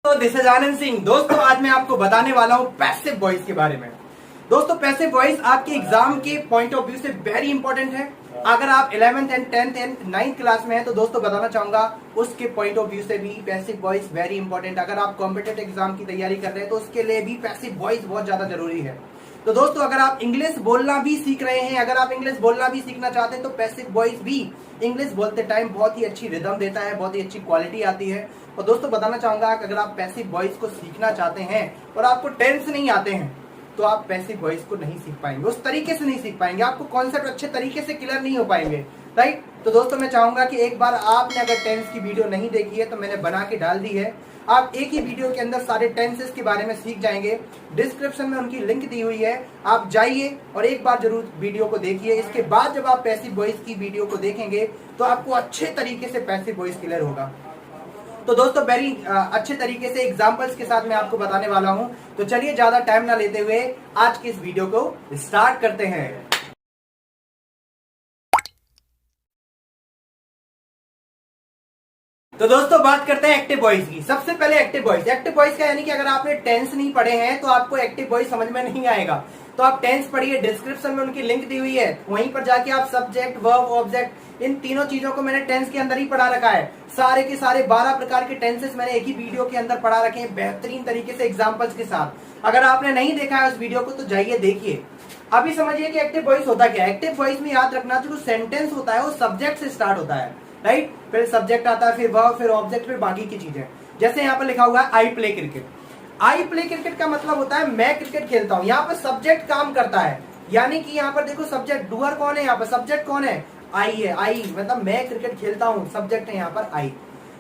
तो this is Anand Singh. दोस्तों आज मैं आपको बताने वाला हूँ पैसिव वॉइस के बारे में। दोस्तों पैसिव वॉइस आपके एग्जाम के पॉइंट ऑफ व्यू से वेरी इंपॉर्टेंट है। अगर आप 11th and 10th and 9th class में हैं तो दोस्तों बताना चाहूंगा उसके पॉइंट ऑफ व्यू से भी पैसिव वॉइस वेरी इंपॉर्टेंट। अगर आप कॉम्पिटेटिव एग्जाम की तैयारी कर रहे हैं तो उसके लिए भी पैसिव वॉइस बहुत ज्यादा जरूरी है। तो दोस्तों अगर आप इंग्लिश बोलना भी सीख रहे हैं, अगर आप इंग्लिश बोलना भी सीखना चाहते हैं तो पैसिव वॉइस भी इंग्लिश बोलते टाइम बहुत ही अच्छी रिदम देता है, बहुत ही अच्छी क्वालिटी आती है। और दोस्तों बताना चाहूंगा कि अगर आप पैसिव वॉइस को सीखना चाहते हैं और आपको टेंस नहीं आते हैं तो आप पैसिव वॉइस को नहीं सीख पाएंगे, उस तरीके से नहीं सीख पाएंगे, आपको कॉन्सेप्ट अच्छे तरीके से क्लियर नहीं हो पाएंगे, राइट। तो दोस्तों मैं चाहूंगा कि एक बार आपने अगर टेंस की वीडियो नहीं देखी है तो मैंने बना के डाल दी है। आप एक ही वीडियो के अंदर सारे टेंसेस के बारे में सीख जाएंगे। डिस्क्रिप्शन में उनकी लिंक दी हुई है, आप जाइए और एक बार जरूर वीडियो को देखिए। इसके बाद जब आप पैसिव वॉइस की वीडियो को देखेंगे तो आपको अच्छे तरीके से पैसिव वॉइस क्लियर होगा। तो दोस्तों वेरी अच्छे तरीके से एग्जांपल्स के साथ मैं आपको बताने वाला हूं। तो चलिए ज्यादा टाइम ना लेते हुए आज की इस वीडियो को स्टार्ट करते हैं। तो दोस्तों बात करते हैं एक्टिव वॉइस की। सबसे पहले एक्टिव वॉइस। एक्टिव वॉइस का यानी कि अगर आपने टेंस नहीं पढ़े हैं तो आपको एक्टिव वॉइस समझ में नहीं आएगा। तो आप टेंस पढ़िए, डिस्क्रिप्शन में उनकी लिंक दी हुई है, वहीं पर जाके आप सब्जेक्ट, वर्ब, ऑब्जेक्ट, इन तीनों चीजों को मैंने टेंस के अंदर ही पढ़ा रखा है। सारे के सारे 12 प्रकार के टेंसेस मैंने एक ही वीडियो के अंदर पढ़ा रखे हैं बेहतरीन तरीके से एग्जाम्पल्स के साथ। अगर आपने नहीं देखा है उस वीडियो को तो जाइए देखिए। अभी समझिए कि एक्टिव वॉइस होता क्या है। एक्टिव वॉइस में याद रखना जो सेंटेंस होता है वो सब्जेक्ट से स्टार्ट होता है, राइट। फिर सब्जेक्ट आता है, फिर वर्ब, फिर ऑब्जेक्ट, फिर बाकी की चीजें। जैसे यहाँ पर लिखा हुआ है I play cricket. I play cricket का मतलब होता है मैं क्रिकेट खेलता हूँ। यहाँ पर सब्जेक्ट काम करता है, यानी कि यहाँ पर देखो सब्जेक्ट, डूअर कौन है, यहाँ पर सब्जेक्ट कौन है, आई है। आई मतलब मैं क्रिकेट खेलता हूँ, सब्जेक्ट है यहाँ पर आई।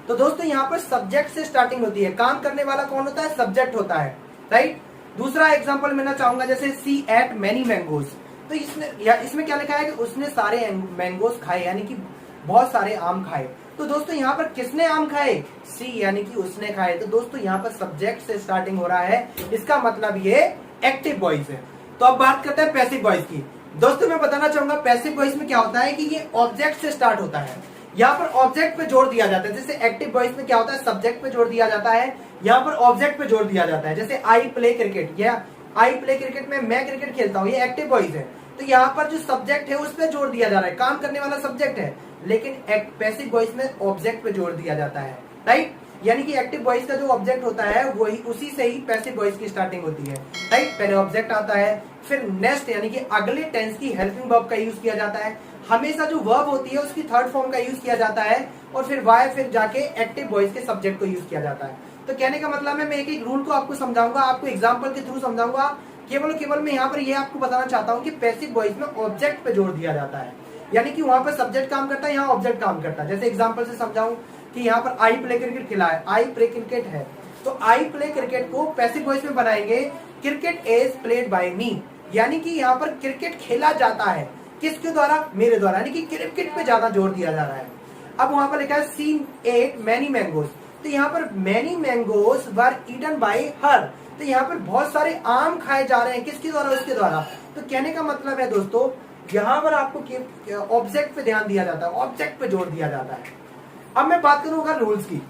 तो दोस्तों यहाँ पर सब्जेक्ट से स्टार्टिंग होती है। काम करने वाला कौन होता है, सब्जेक्ट होता है, राइट। दूसरा एग्जाम्पल लेना चाहूंगा, जैसे सी एट मैनी मैंगोज। तो इसमें क्या लिखा है कि उसने सारे मैंगोज खाए, यानी कि बहुत सारे आम खाए। तो दोस्तों यहाँ पर किसने आम खाए, सी, यानी कि उसने खाए। तो दोस्तों यहाँ पर सब्जेक्ट से स्टार्टिंग हो रहा है, इसका मतलब ये एक्टिव वॉइस है। तो अब बात करते हैं पैसिव वॉइस की। दोस्तों मैं बताना चाहूंगा पैसिव वॉइस में क्या होता है कि ये ऑब्जेक्ट से स्टार्ट होता है। यहाँ पर ऑब्जेक्ट पे जोर दिया जाता है। जैसे एक्टिव वॉइस में क्या होता है, सब्जेक्ट पे जोर दिया जाता है, यहाँ पर ऑब्जेक्ट पे जोर दिया जाता है। जैसे आई प्ले क्रिकेट, या आई प्ले क्रिकेट में मैं क्रिकेट खेलता हूँ, ये एक्टिव वॉइस है। तो यहाँ पर जो सब्जेक्ट है उस पर जोर दिया जा रहा है, काम करने वाला सब्जेक्ट है, लेकिन पैसिव वॉइस में ऑब्जेक्ट पे जोर दिया जाता है, राइट। यानी कि एक्टिव वॉइस का जो ऑब्जेक्ट होता है वही, उसी से ही पैसिव वॉइस की स्टार्टिंग होती है, राइट। पहले ऑब्जेक्ट आता है, फिर नेक्स्ट यानी कि अगले टेंस की हेल्पिंग वर्ब का यूज किया जाता है। हमेशा जो वर्ब होती है उसकी थर्ड फॉर्म का यूज किया जाता है, और फिर वाई, फिर जाके एक्टिव वॉइस के सब्जेक्ट को यूज किया जाता है। तो कहने का मतलब है मैं एक एक रूल को आपको समझाऊंगा, आपको एग्जाम्पल के थ्रू समझाऊंगा। केवल मैं यहाँ पर ये आपको बताना चाहता हूँ कि पैसिव वॉइस में ऑब्जेक्ट पे जोर दिया जाता है, यानी कि वहां पर सब्जेक्ट काम करता है, यहाँ ऑब्जेक्ट काम करता है। जैसे एग्जांपल से समझाऊं कि यहाँ पर आई प्ले क्रिकेट खिला है, आई प्ले क्रिकेट है, तो आई प्ले क्रिकेट को पैसिव वॉइस में बनाएंगे क्रिकेट इज प्लेड बाय मी, यानी कि यहाँ पर क्रिकेट खेला जाता है, किसके द्वारा, मेरे द्वारा, यानी कि क्रिकेट पे ज्यादा जोर दिया जा रहा है। अब वहां पर लिखा है सी एट मैनी मैंगोज, तो यहाँ पर many mangoes were eaten by her, तो यहाँ पर बहुत सारे आम खाए जा रहे हैं, किसके द्वारा, उसके द्वारा। तो कहने का मतलब है दोस्तों यहाँ पर आपको ऑब्जेक्ट पे ध्यान दिया जाता है, ऑब्जेक्ट पे जोर दिया जाता है। अब मैं बात करूंगा रूल्स की,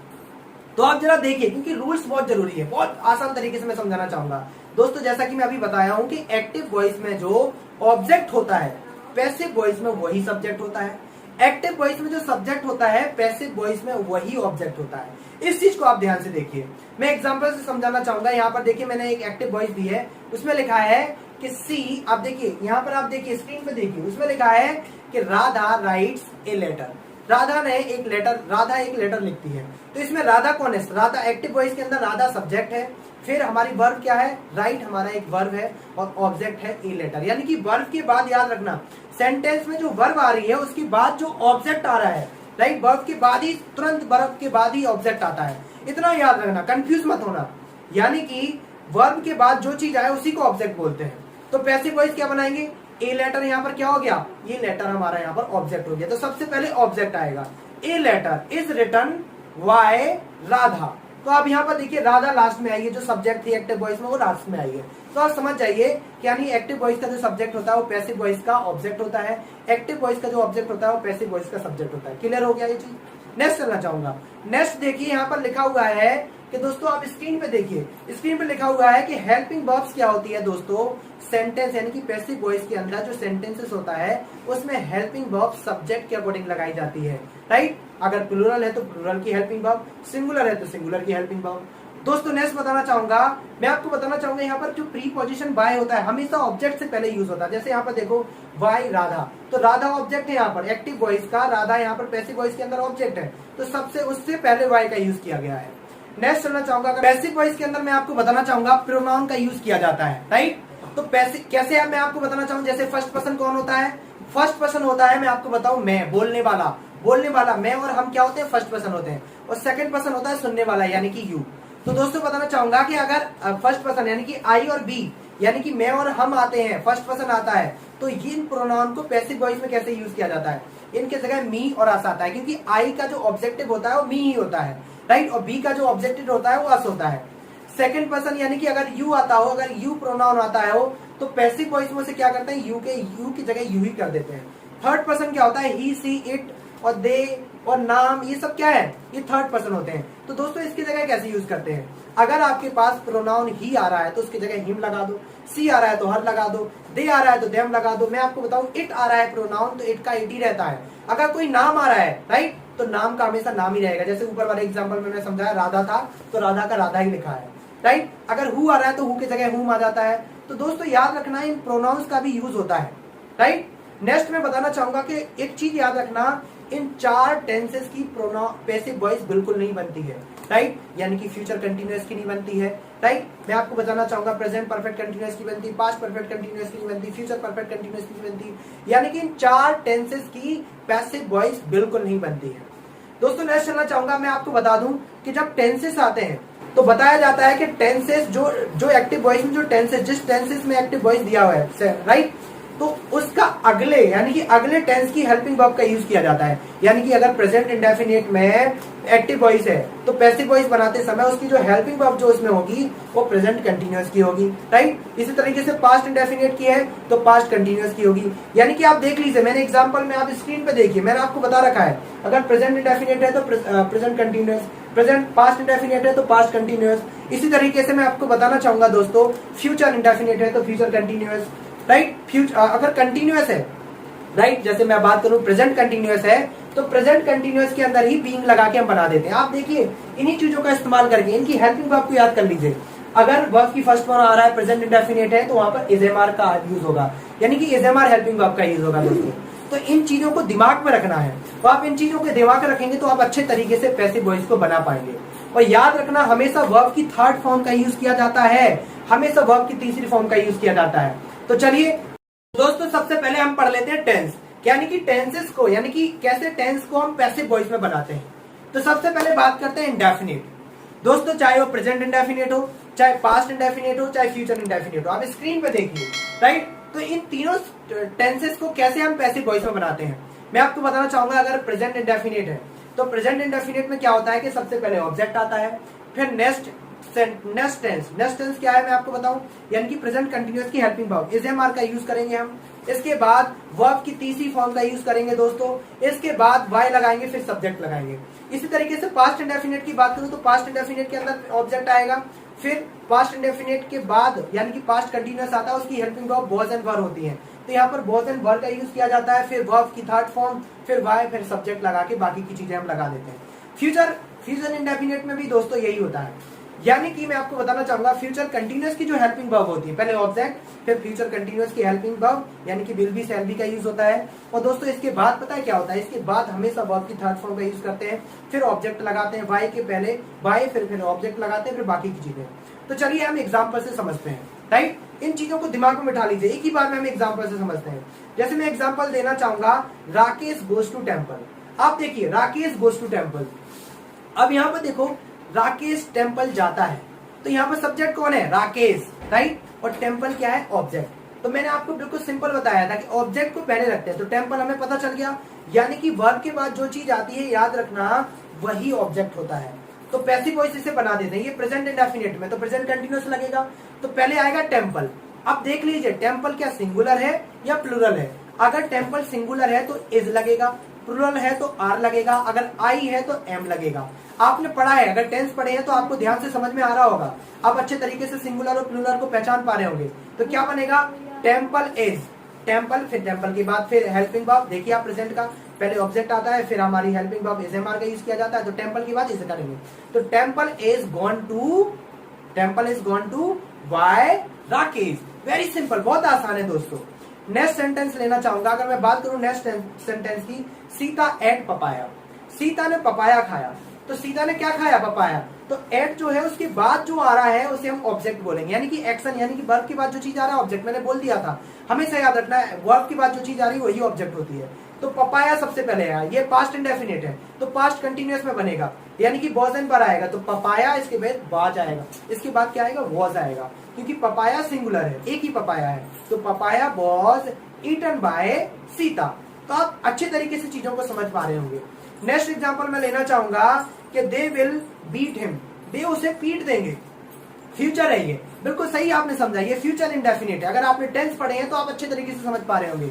तो आप जरा देखिए, क्योंकि रूल्स बहुत जरूरी है, बहुत आसान तरीके से मैं समझाना चाहूंगा। दोस्तों जैसा कि मैं अभी बताया हूं कि एक्टिव वॉइस में जो ऑब्जेक्ट होता है पैसिव वॉइस में वही सब्जेक्ट होता है, एक्टिव वॉइस में जो सब्जेक्ट होता है पैसिव वॉइस में वही ऑब्जेक्ट होता है। इस चीज को आप ध्यान से देखिए, मैं एग्जांपल से समझाना चाहूंगा। यहाँ पर देखिए मैंने एक एक्टिव वॉइस दी है, उसमें लिखा है कि सी, आप देखिए यहाँ पर, आप देखिए स्क्रीन पे देखिए, उसमें लिखा है कि Radha writes a letter. Radha ने एक लेटर, राधा एक लेटर लिखती है। तो इसमें राधा कौन है, राधा एक्टिव वॉइस के अंदर राधा सब्जेक्ट है, फिर हमारी वर्ब क्या है, राइट हमारा एक वर्ब है, और ऑब्जेक्ट है ए लेटर। यानी कि वर्ब के बाद याद रखना, सेंटेंस में जो वर्ब आ रही है उसके बाद जो ऑब्जेक्ट आ रहा है, राइट, वर्ब के बाद ही, तुरंत वर्ब के बाद ही ऑब्जेक्ट आता है, इतना याद रखना, कंफ्यूज मत होना। यानी कि वर्ब के बाद जो चीज आए उसी को ऑब्जेक्ट बोलते हैं। तो पैसिव वॉइस क्या बनाएंगे, ए लेटर यहाँ पर क्या हो गया, ये लेटर हमारा यहाँ पर ऑब्जेक्ट हो गया। तो सबसे पहले ऑब्जेक्ट आएगा, a letter is written by Radha. तो आप यहाँ पर देखिए राधा लास्ट में आई है, जो सब्जेक्ट थी एक्टिव वॉइस में वो लास्ट में आई है। तो आप समझ जाइए कि यानी एक्टिव वॉइस का जो सब्जेक्ट होता है वो पैसिव वॉइस का ऑब्जेक्ट होता है, एक्टिव वॉइस का जो ऑब्जेक्ट होता है वो पैसिव वॉइस का सब्जेक्ट होता है। क्लियर हो गया ये चीज। नेक्स्ट करना चाहूंगा। नेक्स्ट देखिए यहाँ पर लिखा हुआ है कि दोस्तों आप स्क्रीन पे देखिए, स्क्रीन पे लिखा हुआ है कि हेल्पिंग वर्ब्स क्या होती है दोस्तों, सेंटेंस यानी कि पैसिव वॉइस के अंदर जो सेंटेंसेस होता है उसमें हेल्पिंग वर्ब सब्जेक्ट के अकॉर्डिंग लगाई जाती है, राइट। अगर प्लूरल है तो प्लूरल की हेल्पिंग वर्ब, सिंगुलर है तो सिंगुलर की हेल्पिंग वर्ब। दोस्तों नेक्स्ट बताना चाहूंगा, मैं आपको बताना चाहूंगा यहाँ पर जो प्रीपोजिशन बाय होता है हमेशा ऑब्जेक्ट से पहले यूज होता है। जैसे यहाँ पर देखो वाई राधा, तो राधा ऑब्जेक्ट है यहाँ पर एक्टिव वॉइस का, राधा यहाँ पर पैसिव वॉइस के अंदर ऑब्जेक्ट है, तो सबसे उससे पहले वाई का यूज किया गया है। नेक्स्ट चलना चाहूंगा, पैसिव वॉइस के अंदर मैं आपको बताना चाहूंगा प्रोनाउन का यूज किया जाता है, राइट। तो पैसिव कैसे है मैं आपको बताना चाहूंगा। जैसे फर्स्ट पर्सन कौन होता है, फर्स्ट पर्सन होता है, मैं आपको बताऊं मैं, बोलने वाला मैं और हम क्या होते हैं, फर्स्ट पर्सन होते हैं। और सेकंड पर्सन होता है सुनने वाला यानी कि यू। तो दोस्तों बताना चाहूंगा कि अगर फर्स्ट पर्सन यानी कि आई और बी यानी कि मैं और हम आते हैं, फर्स्ट पर्सन आता है, तो इन प्रोनाउन को पैसिव वॉइस में कैसे यूज किया जाता है, इनके जगह मी और अस आता है, क्योंकि आई का जो ऑब्जेक्टिव होता है वो मी ही होता है, राइट, और बी का जो ऑब्जेक्टिव होता है वो अस होता है। सेकंड पर्सन यानी कि अगर यू आता हो, अगर यू प्रोनाउन आता है हो, तो पैसिव वॉइस में से क्या करते हैं, यू की जगह यू ही कर देते हैं। थर्ड पर्सन क्या होता है, ही सी इट और दे और नाम, ये सब क्या है, ये थर्ड पर्सन होते हैं। तो दोस्तों इसकी जगह कैसे यूज करते हैं, अगर आपके पास प्रोनाउन ही आ रहा है तो उसकी जगह हिम लगा दो, सी आ रहा है तो हर लगा दो, दे आ रहा है तो देम लगा दो। मैं आपको बताऊं इट आ रहा है प्रोनाउन तो इट का इट ही रहता है। अगर कोई नाम आ रहा है, राइट, तो नाम का हमेशा नाम ही रहेगा। जैसे ऊपर वाले एग्जांपल में मैंने समझाया राधा था तो राधा का राधा ही लिखा है, राइट। अगर हु आ रहा है तो हु की जगह हुम आ जाता है। तो दोस्तों याद रखना इन प्रोनाउंस का भी यूज होता है, राइट। नेक्स्ट मैं बताना चाहूंगा कि एक चीज याद रखना, इन 4 टेंसेस की पैसिव वॉइस बिल्कुल नहीं बनती है, राइट, यानी कि फ्यूचर कंटीन्यूअस की नहीं बनती है, राइट। मैं आपको बताना चाहूंगा प्रेजेंट परफेक्ट कंटीन्यूअस की बनती, पास्ट परफेक्ट कंटीन्यूअस की नहीं बनती, फ्यूचर परफेक्ट कंटीन्यूअस की नहीं बनती, यानी कि इन 4 टेंसेस की पैसिव वॉइस बिल्कुल नहीं बनती है। दोस्तों नेक्स्ट चलना चाहूंगा, मैं आपको बता दूं कि जब टेंसेस आते हैं तो बताया जाता है कि टेंसेस जो एक्टिव वॉइस में जो टेंसेस, जिस टेंसेस में एक्टिव वॉइस दिया हुआ है, राइट, तो उसका अगले यानी कि अगले टेंस की हेल्पिंग वर्ब का यूज किया जाता है। यानी कि अगर प्रेजेंट इंडेफिनिट में एक्टिव वॉइस है तो पैसिव वॉइस बनाते समय उसकी जो हेल्पिंग वर्ब जो इसमें होगी वो प्रेजेंट कंटीन्यूअस की होगी, राइट। इसी तरीके से पास्ट इंडेफिनिट की है तो पास्ट कंटीन्यूअस की होगी। यानी कि आप देख लीजिए, मैंने एग्जांपल में आप स्क्रीन पे देखिए, मैंने आपको बता रखा है, अगर प्रेजेंट इंडेफिनिट है तो present continuous, present past indefinite है तो पास्ट कंटीन्यूअस। इसी तरीके से मैं आपको बताना चाहूंगा दोस्तों, फ्यूचर इंडेफिनिट है तो फ्यूचर कंटीन्यूअस, राइट। फ्यूचर अगर कंटीन्यूअस है, राइट, जैसे मैं बात करूं प्रेजेंट कंटीन्यूअस है तो प्रेजेंट कंटीन्यूअस के अंदर ही बीइंग लगा के हम बना देते हैं। आप देखिए इन्हीं चीजों का इस्तेमाल करके इनकी हेल्पिंग वर्ब को याद कर लीजिए। अगर वर्ब की फर्स्ट फॉर्म आ रहा है प्रेजेंट इंडेफिनिट है तो वहां पर इजेमार का यूज होगा, यानी कि इजेमार हेल्पिंग वर्ब का यूज होगा दोस्तों। तो इन चीजों को दिमाग में रखना है, तो आप इन चीजों को दिमाग में रखेंगे तो आप अच्छे तरीके से पैसिव वॉइस को बना पाएंगे। और याद रखना हमेशा वर्ब की थर्ड फॉर्म का यूज किया जाता है, हमेशा वर्ब की तीसरी फॉर्म का यूज किया जाता है। तो चलिए दोस्तों सबसे पहले हम पढ़ लेते हैं टेंस, यानी कि टेंसेस को, यानी कि कैसे टेंस को हम पैसिव वॉइस में बनाते हैं। तो सबसे पहले बात करते हैं इंडेफिनिट। दोस्तों चाहे वो प्रेजेंट इंडेफिनिट हो, चाहे पास्ट इंडेफिनिट हो, चाहे फ्यूचर इंडेफिनिट हो, आप स्क्रीन पे देखिए, राइट। तो इन तीनों टेंसेस को कैसे हम पैसिव वॉइस में बनाते हैं मैं आपको बताना चाहूंगा। अगर प्रेजेंट इंडेफिनिट है तो प्रेजेंट इंडेफिनिट में क्या होता है कि सबसे पहले ऑब्जेक्ट आता है, फिर नेक्स्ट टेंस क्या है मैं आपको बताऊं, यानी कि प्रेजेंट कंटीन्यूअस की हेल्पिंग वर्ब इजेमार का यूज करेंगे हम। इसके बाद वर्ब की तीसरी फॉर्म का यूज करेंगे दोस्तों, इसके बाद वाई लगाएंगे, फिर सब्जेक्ट लगाएंगे। इसी तरीके से पास्ट इंडेफिनिट की बात करूं तो पास्ट इंडेफिनिट के अंदर ऑब्जेक्ट आएगा, फिर पास्ट इंडेफिनिट के बाद यानी कि पास्ट कंटीन्यूअस आता है, उसकी हेल्पिंग वर्ब वॉज एंड वर होती है, तो यहाँ पर वॉज एंड वर का यूज किया जाता है, फिर वर्ब की थर्ड फॉर्म, फिर वाई, फिर सब्जेक्ट लगा के बाकी की चीजें हम लगा देते हैं। फ्यूचर इंडेफिनिट में भी दोस्तों यही होता है, यानी कि मैं आपको बताना चाहूंगा फ्यूचर कंटीन्यूअस की जो हेल्पिंग वर्ब होती है, पहले ऑब्जेक्ट फिर फ्यूचर कंटीन्यूअस की हेल्पिंग वर्ब यानी कि विल बी शैल बी का यूज होता है। और दोस्तों इसके बाद पता है क्या होता है, इसके बाद हमेशा वर्ब की थर्ड फॉर्म का यूज करते हैं, फिर ऑब्जेक्ट लगाते हैं, वाई के पहले वाई, फिर ऑब्जेक्ट लगाते हैं, फिर बाकी की चीजें। तो चलिए हम एग्जाम्पल से समझते हैं, राइट। इन चीजों को दिमाग में बिठा लीजिए, एक ही बार में हम एग्जाम्पल से समझते हैं। जैसे मैं एग्जाम्पल देना चाहूंगा, राकेश गोज टू टेम्पल। आप देखिए राकेश गोज टू टेम्पल, अब यहाँ पर देखो राकेश टेम्पल जाता है, तो यहाँ पर सब्जेक्ट कौन है, राकेश, राइट, और टेम्पल क्या है, ऑब्जेक्ट। तो मैंने आपको बिल्कुल सिंपल बताया था कि ऑब्जेक्ट को पहले रखते हैं, तो टेम्पल हमें पता चल गया, यानी कि वर्ब के बाद जो चीज आती है याद रखना वही ऑब्जेक्ट होता है। तो पैसिव वॉइस इसे बना देते हैं। ये प्रेजेंट इंडेफिनिट में तो प्रेजेंट कंटीन्यूअस लगेगा, तो पहले आएगा टेम्पल। अब देख लीजिए टेम्पल क्या सिंगुलर है या प्लूरल है। अगर टेम्पल सिंगुलर है तो इज लगेगा, प्लूरल है तो आर लगेगा, अगर आई है तो एम लगेगा। आपने पढ़ा है, अगर टेंस पढ़े हैं तो आपको ध्यान से समझ में आ रहा होगा, आप अच्छे तरीके से सिंगुलर और प्लूरल को पहचान पा रहे होंगे। तो क्या बनेगा, टेम्पल इज, टेम्पल, फिर टेम्पल के बाद फिर हेल्पिंग वर्ब। देखिए आप प्रेजेंट का पहले ऑब्जेक्ट आता है, फिर हमारी हेल्पिंग वर्ब इज एमआर का यूज किया जाता है, तो टेम्पल के बाद इसे करेंगे। तो temple is gone to, temple is gone to by Rakesh. Very simple, बहुत आसान है दोस्तों। नेक्स्ट सेंटेंस लेना चाहूंगा, अगर मैं बात करूं नेक्स्ट सेंटेंस की, सीता एट पपाया। सीता ने पपाया खाया, तो सीता ने क्या खाया, पपाया। तो एट जो है उसके बाद जो आ रहा है उसे हम ऑब्जेक्ट बोलेंगे, यानी कि एक्शन, यानी कि वर्ब के बाद जो चीज आ रहा है ऑब्जेक्ट। मैंने बोल दिया था, हमेशा याद रखना है, वर्ब के बाद जो चीज आ रही है वही ऑब्जेक्ट होती है। तो पपाया सबसे पहले आया, ये पास्ट इंडेफिनिट है तो पास्ट कंटिन्यूअस में बनेगा, यानी कि वॉज एन पर आएगा, तो पपाया इसके बाद वाज आएगा, इसके बाद क्या आएगा, वॉज आएगा, क्योंकि पपाया सिंगुलर है, एक ही पपाया है। तो papaya was eaten by Sita. तो आप अच्छे तरीके से चीजों को समझ पा रहे होंगे। नेक्स्ट एग्जांपल मैं लेना चाहूंगा कि दे विल बीट हिम, दे उसे पीट देंगे। फ्यूचर है ये, बिल्कुल सही आपने समझा, ये फ्यूचर इंडेफिनिट है। अगर आपने टेंस पढ़े हैं तो आप अच्छे तरीके से समझ पा रहे होंगे।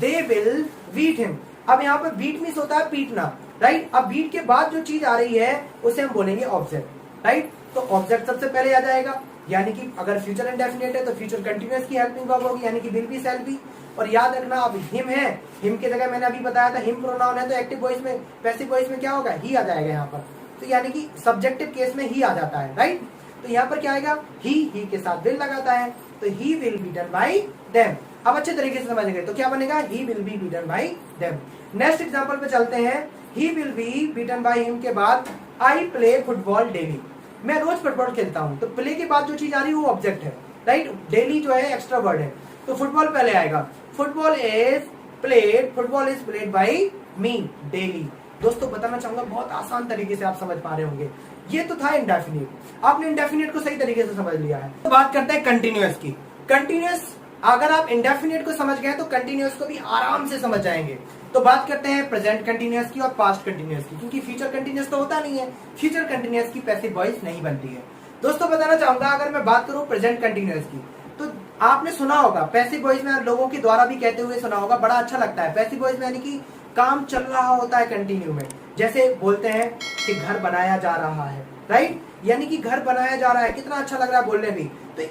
दे विल बीट हिम, अब यहाँ पे बीट मीन्स होता है पीटना, राइट। अब बीट के बाद जो चीज आ रही है उसे हम बोलेंगे ऑब्जेक्ट, राइट। तो ऑब्जेक्ट सबसे पहले आ जाएगा, यानी कि अगर फ्यूचर इंडेफिनिट है तो फ्यूचर कंटिन्यूअस की हेल्पिंग वर्ब होगी, यानी कि विल बी, शैल बी। और याद रखना, अब हिम है, हिम की जगह मैंने अभी बताया था हिम प्रोनाउन है, तो एक्टिव वॉइस में, पैसिव वॉइस में क्या होगा, ही आ जाएगा यहाँ पर। तो यानी कि सब्जेक्टिव केस में ही आ जाता है, राइट। तो यहाँ पर क्या आएगा, ही के साथ विल लगाता है, तो he will be done by them. अब अच्छे तरीके से समझ गए, तो क्या बनेगा, he will be beaten by them. Next example पे चलते हैं, he will be beaten by him के बाद आई प्ले फुटबॉल डेली, मैं रोज फुटबॉल खेलता हूं। तो प्ले के बाद जो चीज आ रही है वो ऑब्जेक्ट है, राइट। डेली जो है एक्स्ट्रा वर्ड है, तो फुटबॉल पहले आएगा। Football is played, football is played by me daily. दोस्तों बताना चाहूंगा, बहुत आसान तरीके से आप समझ पा रहे होंगे। ये तो था इंडेफिनिट, आपने इंडेफिनिट को सही तरीके से समझ लिया है। तो बात करते हैं कंटिन्यूअस की। कंटिन्यूअस, अगर आप इंडेफिनिट को समझ गए तो कंटिन्यूअस को भी आराम से समझ जाएंगे। तो बात करते हैं प्रेजेंट कंटिन्यूअस की और पास्ट कंटिन्यूअस की, क्योंकि फ्यूचर कंटिन्यूअस तो होता नहीं है, फ्यूचर कंटिन्यूअस की पैसिव वॉइस नहीं बनती है। दोस्तों बताना चाहूंगा, अगर मैं बात करूं प्रेजेंट कंटिन्यूअस की, तो आपने सुना होगा पैसिव वॉइस में, लोगों के द्वारा भी कहते हुए सुना होगा, बड़ा अच्छा लगता है। पैसिव वॉइस में यानी कि काम चल रहा होता है कंटिन्यू में, जैसे बोलते हैं कि घर बनाया जा रहा है, राइट, यानी कि घर बनाया जा रहा है, कितना अच्छा लग रहा है बोलने भी। तो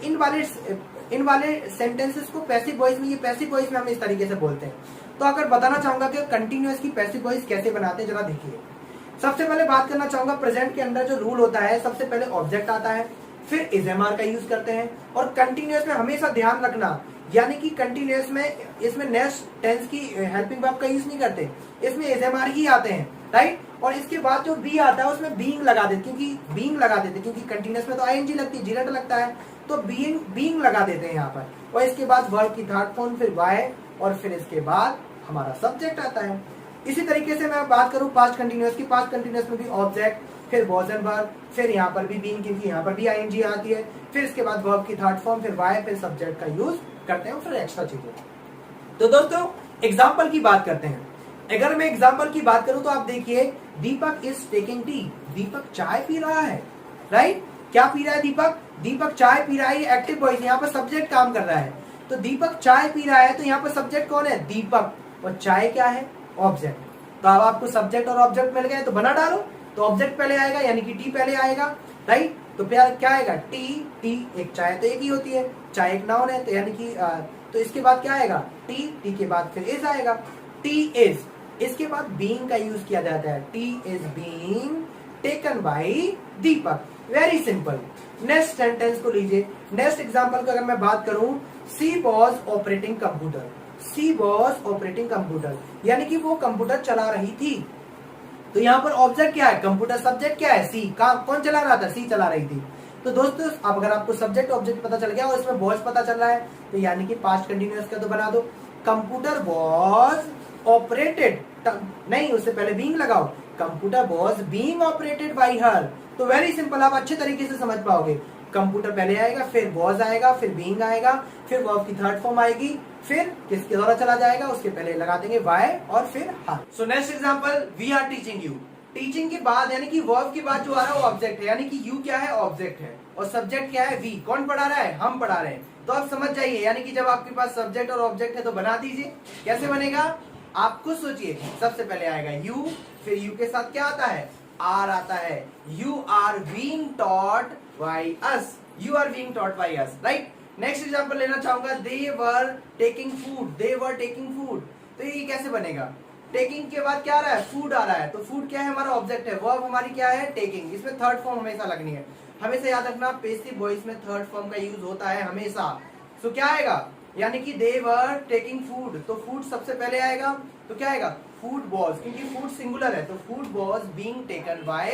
इन वाले सेंटेंसेस को पैसिव वॉइस में, ये पैसिव वॉइस में हम इस तरीके से बोलते हैं। तो अगर बताना चाहूंगा कि कंटिन्यूअस की पैसिव वॉइस कैसे बनाते हैं, जरा देखिए। सबसे पहले बात करना चाहूंगा, प्रेजेंट के अंदर जो रूल होता है, सबसे पहले ऑब्जेक्ट आता है, फिर इज एमआर का यूज करते हैं। और कंटिन्यूअस में हमेशा ध्यान रखना, यानी कि कंटिन्यूअस में इसमें नेक्स्ट टेंस की हेल्पिंग वर्ब का यूज नहीं करते, इसमें इज एमआर ही आते हैं, राइट। और इसके बाद जो बी आता है उसमें बीइंग लगा देते, क्योंकि कंटिन्यूअस में तो आईएनजी लगती है, जीरेट लगता है, तो बीइंग लगा देते हैं यहाँ पर। और इसके बाद वर्ब की थर्ड फॉर्म, फिर वाई, और फिर इसके बाद हमारा सब्जेक्ट आता है। इसी तरीके से मैं बात करूं पास्ट कंटिन्यूअस की, पास्ट कंटिन्यूअस में भी ऑब्जेक्ट, फिर वॉज एंड वर्ब, फिर यहाँ पर भी बीइंग, क्योंकि यहाँ पर भी आईएनजी आती है, फिर इसके बाद वर्ब की थर्ड फॉर्म, फिर वाई, फिर सब्जेक्ट का यूज करते हैं, फिर एक्स्ट्रा चीजें। तो दोस्तों एग्जाम्पल की बात करते हैं। अगर मैं एग्जाम्पल की बात करूं तो आप देखिए, दीपक इज टेकिंग टी, दीपक चाय पी रहा है, राइट। क्या पी रहा है दीपक, दीपक चाय पी रहा है, एक्टिव वॉइस, यहाँ पर सब्जेक्ट काम कर रहा है। तो दीपक चाय पी रहा है, तो यहाँ पर सब्जेक्ट कौन है, दीपक, और चाय क्या है, ऑब्जेक्ट। तो अब आपको सब्जेक्ट और ऑब्जेक्ट मिल गए, तो बना डालो। तो ऑब्जेक्ट पहले आएगा, यानी कि टी पहले आएगा, राइट। तो क्या आएगा, टी, एक चाय तो एक ही होती है, चाय एक नाउन है, तो यानी कि तो इसके बाद क्या आएगा, टी के बाद फिर इज आएगा, टी इज। इसके बाद बीइंग का यूज किया जाता है, tea is being taken by Deepak. Very simple. Next sentence को लीजिए, नेक्स्ट एग्जांपल को अगर मैं बात करूं, she was operating computer, she was operating computer, यानी कि वो कंप्यूटर चला रही थी। तो यहाँ पर ऑब्जेक्ट क्या है, कंप्यूटर, सब्जेक्ट क्या है, सी, काम कौन चला रहा था, सी चला रही थी। तो दोस्तों अब अगर आपको सब्जेक्ट ऑब्जेक्ट पता चल गया और इसमें वॉज पता चल रहा है, तो यानी कि पास्ट कंटिन्यूअस का तो बना दो, कंप्यूटर वॉज ऑपरेटेड, नहीं उससे पहले बीइंग लगाओ, computer was being operated by her. तो वेरी सिंपल, आप अच्छे तरीके से समझ पाओगे। कंप्यूटर पहले आएगा, फिर वॉज आएगा, फिर बीइंग आएगा, फिर वर्ब की थर्ड फॉर्म आएगी, फिर किसके द्वारा चला जाएगा, उसके पहले लगा देंगे वाई, और फिर her. So next example, we are teaching you, teaching के बाद यानी कि वर्ब के बाद जो आ रहा है वो ऑब्जेक्ट है, यानी कि यू क्या है, ऑब्जेक्ट है, और सब्जेक्ट क्या है, वी। कौन पढ़ा रहा है, हम पढ़ा रहे हैं। तो आप समझ जाइए, यानी कि जब आपके पास सब्जेक्ट और ऑब्जेक्ट है तो बना दीजिए। कैसे बनेगा, आप खुद सोचिए, सबसे पहले आएगा यू, फिर यू के साथ क्या आता है, आर आता है। You are being taught by us, you are being taught by us, right. Next example लेना चाहूंगा, they were taking food, they were taking food. तो ये कैसे बनेगा, टेकिंग के बाद क्या आ रहा है, फूड आ रहा है, तो फूड क्या है, हमारा ऑब्जेक्ट है, वर्ब हमारी क्या है, टेकिंग। इसमें थर्ड फॉर्म हमेशा लगनी है, हमेशा याद रखना, पैसिव वॉइस में थर्ड फॉर्म का यूज होता है हमेशा। तो क्या आएगा, यानी कि दे वर टेकिंग फूड, तो फूड सबसे पहले आएगा, तो क्या आएगा, फूड वॉज, क्योंकि फूड सिंगुलर है, तो food was being taken bye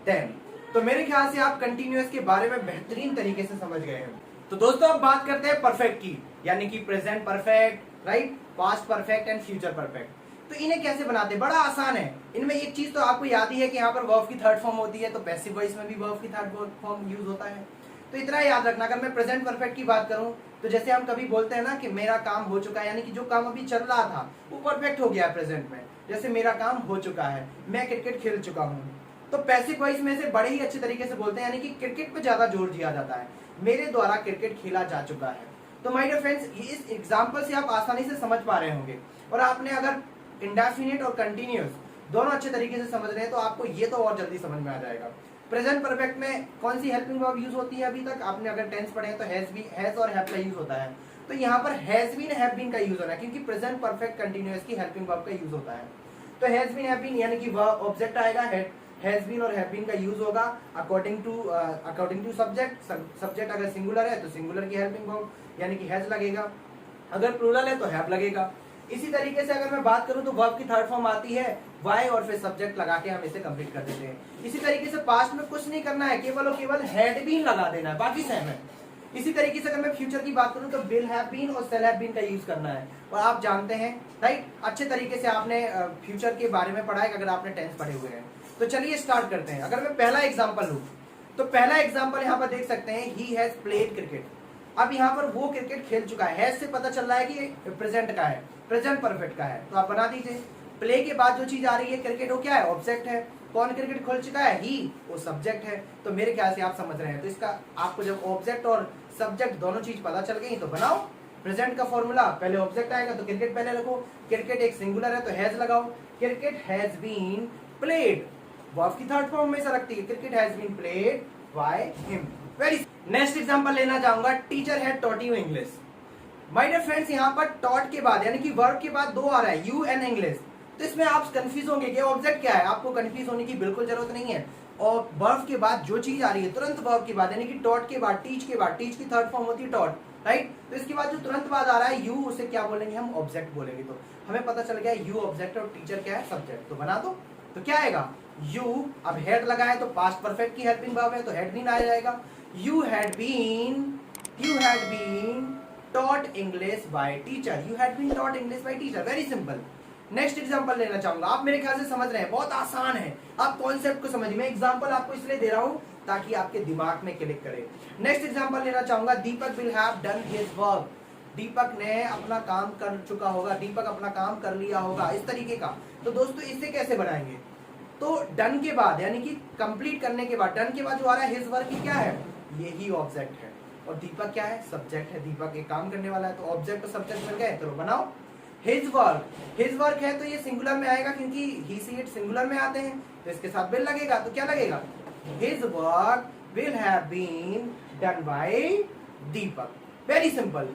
them. तो मेरे ख्याल से आप कंटिन्यूअस के बारे में बेहतरीन तरीके से समझ गए हैं। तो दोस्तों अब बात करते हैं परफेक्ट की, यानी कि present perfect, right, past perfect and future perfect. तो इन्हें कैसे बनाते हैं, बड़ा आसान है। इनमें एक चीज तो आपको याद ही है कि यहाँ पर वर्ब की थर्ड फॉर्म होती है, तो पैसिव वॉइस में भी वर्ब की थर्ड फॉर्म यूज होता है। तो इतना याद रखना, अगर मैं प्रेजेंट परफेक्ट की बात करूं तो जैसे हम कभी बोलते हैं ना कि मेरा काम हो चुका है, यानी कि जो काम अभी चल रहा था वो परफेक्ट हो गया है प्रेजेंट में। जैसे मेरा काम हो चुका है, मैं क्रिकेट खेल चुका हूँ, तो पैसिव वॉइस में से बड़े ही अच्छे तरीके से बोलते हैं, यानी कि क्रिकेट पे ज्यादा जोर दिया जाता है, मेरे द्वारा क्रिकेट खेला जा चुका है। तो माय डियर फ्रेंड्स, इस एग्जांपल से आप आसानी से समझ पा रहे होंगे, और आपने अगर इंडेफिनिट और कंटिन्यूअस दोनों अच्छे तरीके से समझ रहे हैं तो आपको ये तो और जल्दी समझ में आ जाएगा। प्रेजेंट परफेक्ट में कौन सी हेल्पिंग वर्ब यूज होती है, अभी तक आपने अगर टेंस पढ़े हैं तो हैज और हैव का यूज होता है। तो यहाँ पर हैज बीन हैव बीन का यूज होना है, क्योंकि प्रेजेंट परफेक्ट कंटिन्यूअस की हेल्पिंग वर्ब का यूज होता है। तो हैज बीन हैव बीन यानी कि वर्ब ऑब्जेक्ट आएगा, हैज बीन और हैव बीन का यूज होगा अकॉर्डिंग टू सब्जेक्ट। सब्जेक्ट अगर सिंगुलर है तो सिंगुलर की हेल्पिंग वर्ब यानी कि हैज लगेगा, अगर प्लूरल है तो हैव लगेगा। इसी तरीके से अगर मैं बात करूं तो वर्ब की थर्ड फॉर्म आती है वाई, और फिर सब्जेक्ट लगा के हम इसे कंप्लीट कर देते हैं। इसी तरीके से पास्ट में कुछ नहीं करना है, केवल और केवल हैड बीन लगा देना है, बाकी सेम है। इसी तरीके से अगर मैं फ्यूचर की बात करूं तो विल हैव बीन और शैल हैव बीन का यूज करना है, और आप जानते हैं, राइट, अच्छे तरीके से आपने फ्यूचर के बारे में पढ़ा है अगर आपने टेंस पढ़े हुए हैं। तो चलिए स्टार्ट करते हैं। अगर मैं पहला एग्जाम्पल लूं तो पहला एग्जाम्पल यहाँ पर देख सकते हैं, ही हैज प्लेड क्रिकेट। अब यहाँ पर वो क्रिकेट खेल चुका है, हैज से पता चल रहा है कि प्रेजेंट का है, प्रेजेंट परफेक्ट का है, तो आप बना दीजिए। प्ले के बाद जो चीज आ रही है क्रिकेट, वो क्या है, ऑब्जेक्ट है। कौन क्रिकेट खेल चुका है, ही, वो सब्जेक्ट है। तो मेरे ख्याल से आप समझ रहे हैं। तो इसका आपको जब ऑब्जेक्ट और सब्जेक्ट दोनों चीज पता चल गई तो बनाओ प्रेजेंट का फॉर्मूला। पहले ऑब्जेक्ट आएगा तो क्रिकेट पहले रखो, क्रिकेट एक सिंगुलर है तो हैज लगाओ, cricket has been played, verb की थर्ड फॉर्म में से रखती है, cricket has been played by him. Very next example लेना चाहूंगा, teacher had taught you English. My dear friends, यहाँ पर टॉट के बाद यानी कि वर्ब के बाद दो आ रहा है, यू एंड इंग्लिश। तो इसमें आप कंफ्यूज होंगे कि ऑब्जेक्ट क्या है, आपको कंफ्यूज होने की बिल्कुल जरूरत नहीं है। और वर्ब के बाद जो चीज आ रही है तुरंत वर्ब के बाद, यानी कि टॉट के बाद, टीच के बाद, टीच की थर्ड फॉर्म होती है टॉट, राइट। तो इसके बाद जो तुरंत बाद आ रहा है यू, उसे क्या बोलेंगे हम, ऑब्जेक्ट बोलेंगे। तो हमें पता चल गया यू ऑब्जेक्ट और टीचर क्या है, सब्जेक्ट। तो बना दो, तो क्या आएगा, यू, अब हेड लगा है तो पास्ट परफेक्ट की हेल्पिंग वर्ब है तो हैड बीन आ जाएगा। You had been taught English by teacher, you had been taught English by teacher, very simple। Next example लेना चाहूंगा, आप मेरे ख्याल से समझ रहे हैं, बहुत आसान है, आप कॉन्सेप्ट को समझिए। मैं एग्जांपल आपको इसलिए दे रहा हूं ताकि आपके दिमाग में क्लिक करे। नेक्स्ट एग्जांपल लेना चाहूंगा, Deepak will have done his work, Deepak ने अपना काम कर चुका होगा, दीपक अपना काम कर लिया होगा, इस तरीके का। तो दोस्तों इसे कैसे बनाएंगे, तो डन के बाद यानी कि कंप्लीट करने के बाद, डन के बाद जो आ रहा है हिज वर्क, क्या है, यही ऑब्जेक्ट है, और दीपक क्या है, सब्जेक्ट है। दीपक एक काम करने वाला है, तो ऑब्जेक्ट और सब्जेक्ट मिल गए, तो बनाओ। हिज वर्क है तो ये सिंगुलर में आएगा, क्योंकि ही सी इट सिंगुलर में आते हैं, तो इसके साथ विल लगेगा, तो क्या लगेगा, his work will have been done by Deepak. Very simple.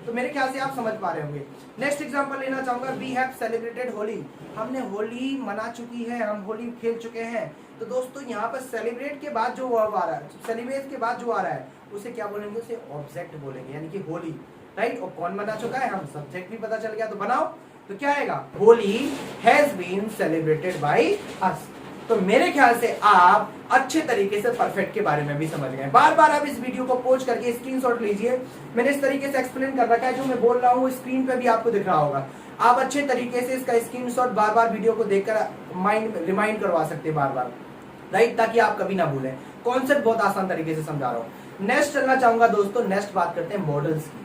तो मेरे ख्याल से आप समझ पा रहे होंगे। नेक्स्ट एग्जांपल लेना चाहूंगा, वी हैव सेलिब्रेटेड होली, हमने होली मना चुकी है, हम होली खेल चुके हैं। तो दोस्तों यहाँ पर सेलिब्रेट के बाद जो वर्ब आ रहा है, सेलिब्रेट के बाद जो आ रहा है उसे क्या बोलेंगे, उसे ऑब्जेक्ट बोलेंगे, यानी कि होली, राइट। और कौन मना चुका है, हम, सब्जेक्ट भी पता चल गया, तो बनाओ। तो क्या आएगा, Holi has been celebrated by us. तो मेरे ख्याल से आप अच्छे तरीके से परफेक्ट के बारे में भी समझ गए। बार बार आप इस वीडियो को पॉज करके स्क्रीनशॉट लीजिए, मैंने इस तरीके से एक्सप्लेन कर रखा है, जो मैं बोल रहा हूँ स्क्रीन पे भी आपको दिख रहा होगा। आप अच्छे तरीके से इसका स्क्रीनशॉट बार बार वीडियो को देखकर माइंड रिमाइंड करवा सकते हैं बार बार, राइट, ताकि आप कभी ना भूलें। कॉन्सेप्ट बहुत आसान तरीके से समझा रहा हूँ। नेक्स्ट चलना चाहूंगा दोस्तों, नेक्स्ट बात करते हैं मॉडल्स की।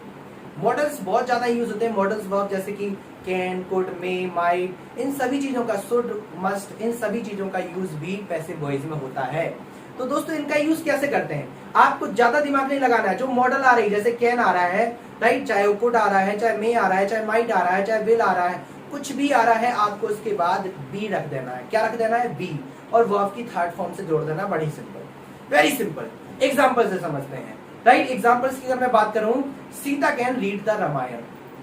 मॉडल्स बहुत ज्यादा यूज होते हैं, मॉडल्स वर्ब जैसे कि कैन, कुड, मे, माइट, इन सभी चीजों का, शुड, मस्ट, इन सभी चीजों का यूज भी पैसिव वॉइस में होता है। तो दोस्तों इनका यूज कैसे करते हैं, आपको ज्यादा दिमाग नहीं लगाना है। जो मॉडल आ रही है, जैसे कैन आ रहा है, राइट, चाहे वो कुड आ रहा है, चाहे मे आ रहा है, चाहे माइट आ रहा है, चाहे विल आ रहा है, कुछ भी आ रहा है आपको उसके बाद बी रख देना है। क्या रख देना है? बी, और वर्ब की थर्ड फॉर्म से जोड़ देना। बड़ी सिंपल, वेरी सिंपल। एग्जाम्पल से समझते हैं, राइट। एग्जाम्पल्स की अगर मैं बात करूं, Sita can read the Ramayana.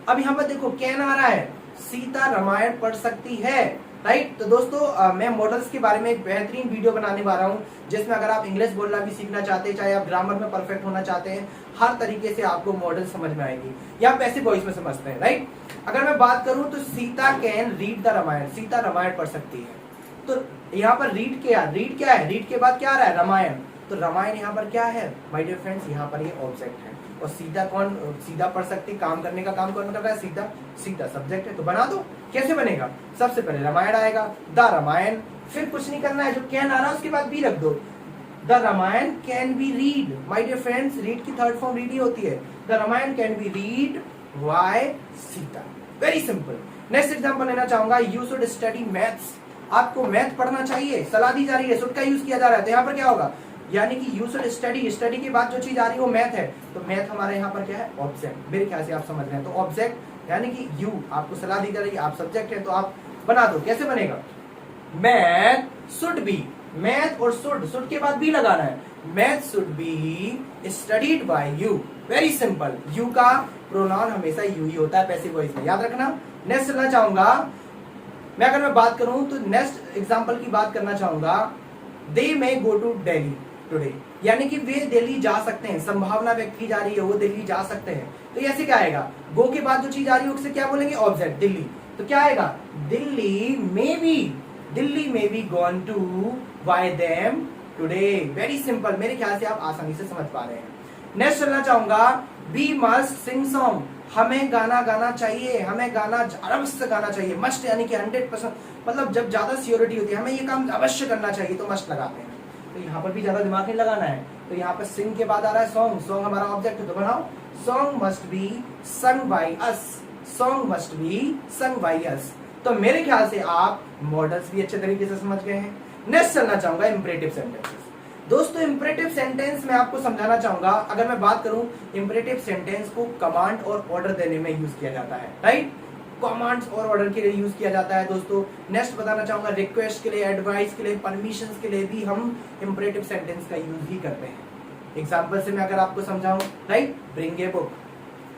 अब यहाँ पर देखो कैन आ रहा है, सीता रामायण पढ़ सकती है, राइट। तो दोस्तों मैं मॉडल्स के बारे में एक बेहतरीन वीडियो बनाने वाला हूँ, जिसमें अगर आप इंग्लिश बोलना भी सीखना चाहते हैं, चाहे आप ग्रामर में परफेक्ट होना चाहते हैं, हर तरीके से आपको मॉडल समझ में आएगी। या पैसे वॉइस में समझते हैं, राइट। अगर मैं बात करूं तो Sita can read the Ramayana, Sita Ramayana पढ़ सकती है। तो यहाँ पर रीड क्या है? रीड के बाद क्या आ रहा है? रामायण। तो रामायण यहाँ पर क्या है माय डियर फ्रेंड्स? यहाँ पर ये ऑब्जेक्ट है। और सीधा सीधा पढ़ सकती, काम करने का काम कौन कर रहा है? सीधा। सीधा सब्जेक्ट है, तो बना दो। कैसे बनेगा? सबसे पहले रामायण आएगा, द रामायण, फिर कुछ नहीं करना है, जो कैन आ रहा है उसके बाद बी रख दो। The Ramayana can be read, my dear friends, read की थर्ड फॉर्म रीड ही होती है। The Ramayana can be read by Sita. Very simple. Next example लेना चाहूंगा, यू शुड स्टडी मैथ्स। आपको मैथ पढ़ना चाहिए, सलाह दी जा रही है, शुड का यूज किया जा रहा है। तो यहाँ पर क्या होगा? यानी कि यू शुड स्टडी, स्टडी के बाद जो चीज आ रही है वो मैथ है। तो मैथ हमारे यहाँ पर क्या है? ऑब्जेक्ट। मेरे ख्याल से आप समझ रहे हैं। तो ऑब्जेक्ट यानी कि यू, आपको सलाह दी जा रही है, आप सब्जेक्ट है, तो आप बना दो। कैसे बनेगा? मैथ शुड बी, मैथ और शुड के बाद बी लगाना है। Math should be studied by you. Very simple. You का प्रोनाउन हमेशा यू ही होता है पैसिव वॉइस में, याद रखना। नेक्स्ट चलना चाहूंगा मैं, अगर मैं बात करूं तो नेक्स्ट एग्जांपल की बात करना चाहूंगा, they may go to Delhi today, यानी कि वे दिल्ली जा सकते हैं। संभावना व्यक्त की जा रही है, वो दिल्ली जा सकते हैं। तो ऐसे क्या आएगा? गो के बाद जो चीज आ रही है उससे क्या बोलेंगे? ऑब्जेक्ट, दिल्ली। तो क्या आएगा? Delhi may be gone to by them today. Very simple. मेरे ख्याल से आप आसानी से समझ पा रहे हैं। नेक्स्ट चलना चाहूंगा, बी मस्ट सिंग सॉन्ग। हमें गाना गाना चाहिए, हमें गाना अवश्य गाना चाहिए। मस्ट यानी कि 100%, मतलब जब ज्यादा सियोरिटी होती है, हमें ये काम अवश्य करना चाहिए, तो मस्ट लगाते हैं। तो यहाँ पर भी ज्यादा दिमाग नहीं लगाना है। तो यहाँ पर सिंग के बाद आ रहा है सॉन्ग, सॉन्ग हमारा ऑब्जेक्ट है, तो बनाओ सॉन्ग मस्ट बी संग by us, song must be संग बाय अस। तो मेरे ख्याल से आप मॉडल्स भी अच्छे तरीके से समझ गए हैं। नेक्स्ट चलना चाहूंगा इंपरेटिव सेंटेंसेस। दोस्तों इंपरेटिव सेंटेंस में आपको समझाना चाहूंगा, अगर मैं बात करूं, इंपरेटिव सेंटेंस को कमांड और ऑर्डर देने में यूज किया जाता है, राइट। कमांड्स और ऑर्डर के लिए यूज किया जाता है दोस्तों। नेक्स्ट बताना चाहूंगा, रिक्वेस्ट के लिए, एडवाइस के लिए, परमिशंस के लिए भी हम इंपरेटिव सेंटेंस का यूज ही करते हैं। एग्जाम्पल से मैं अगर आपको समझाऊं, right, bring a book,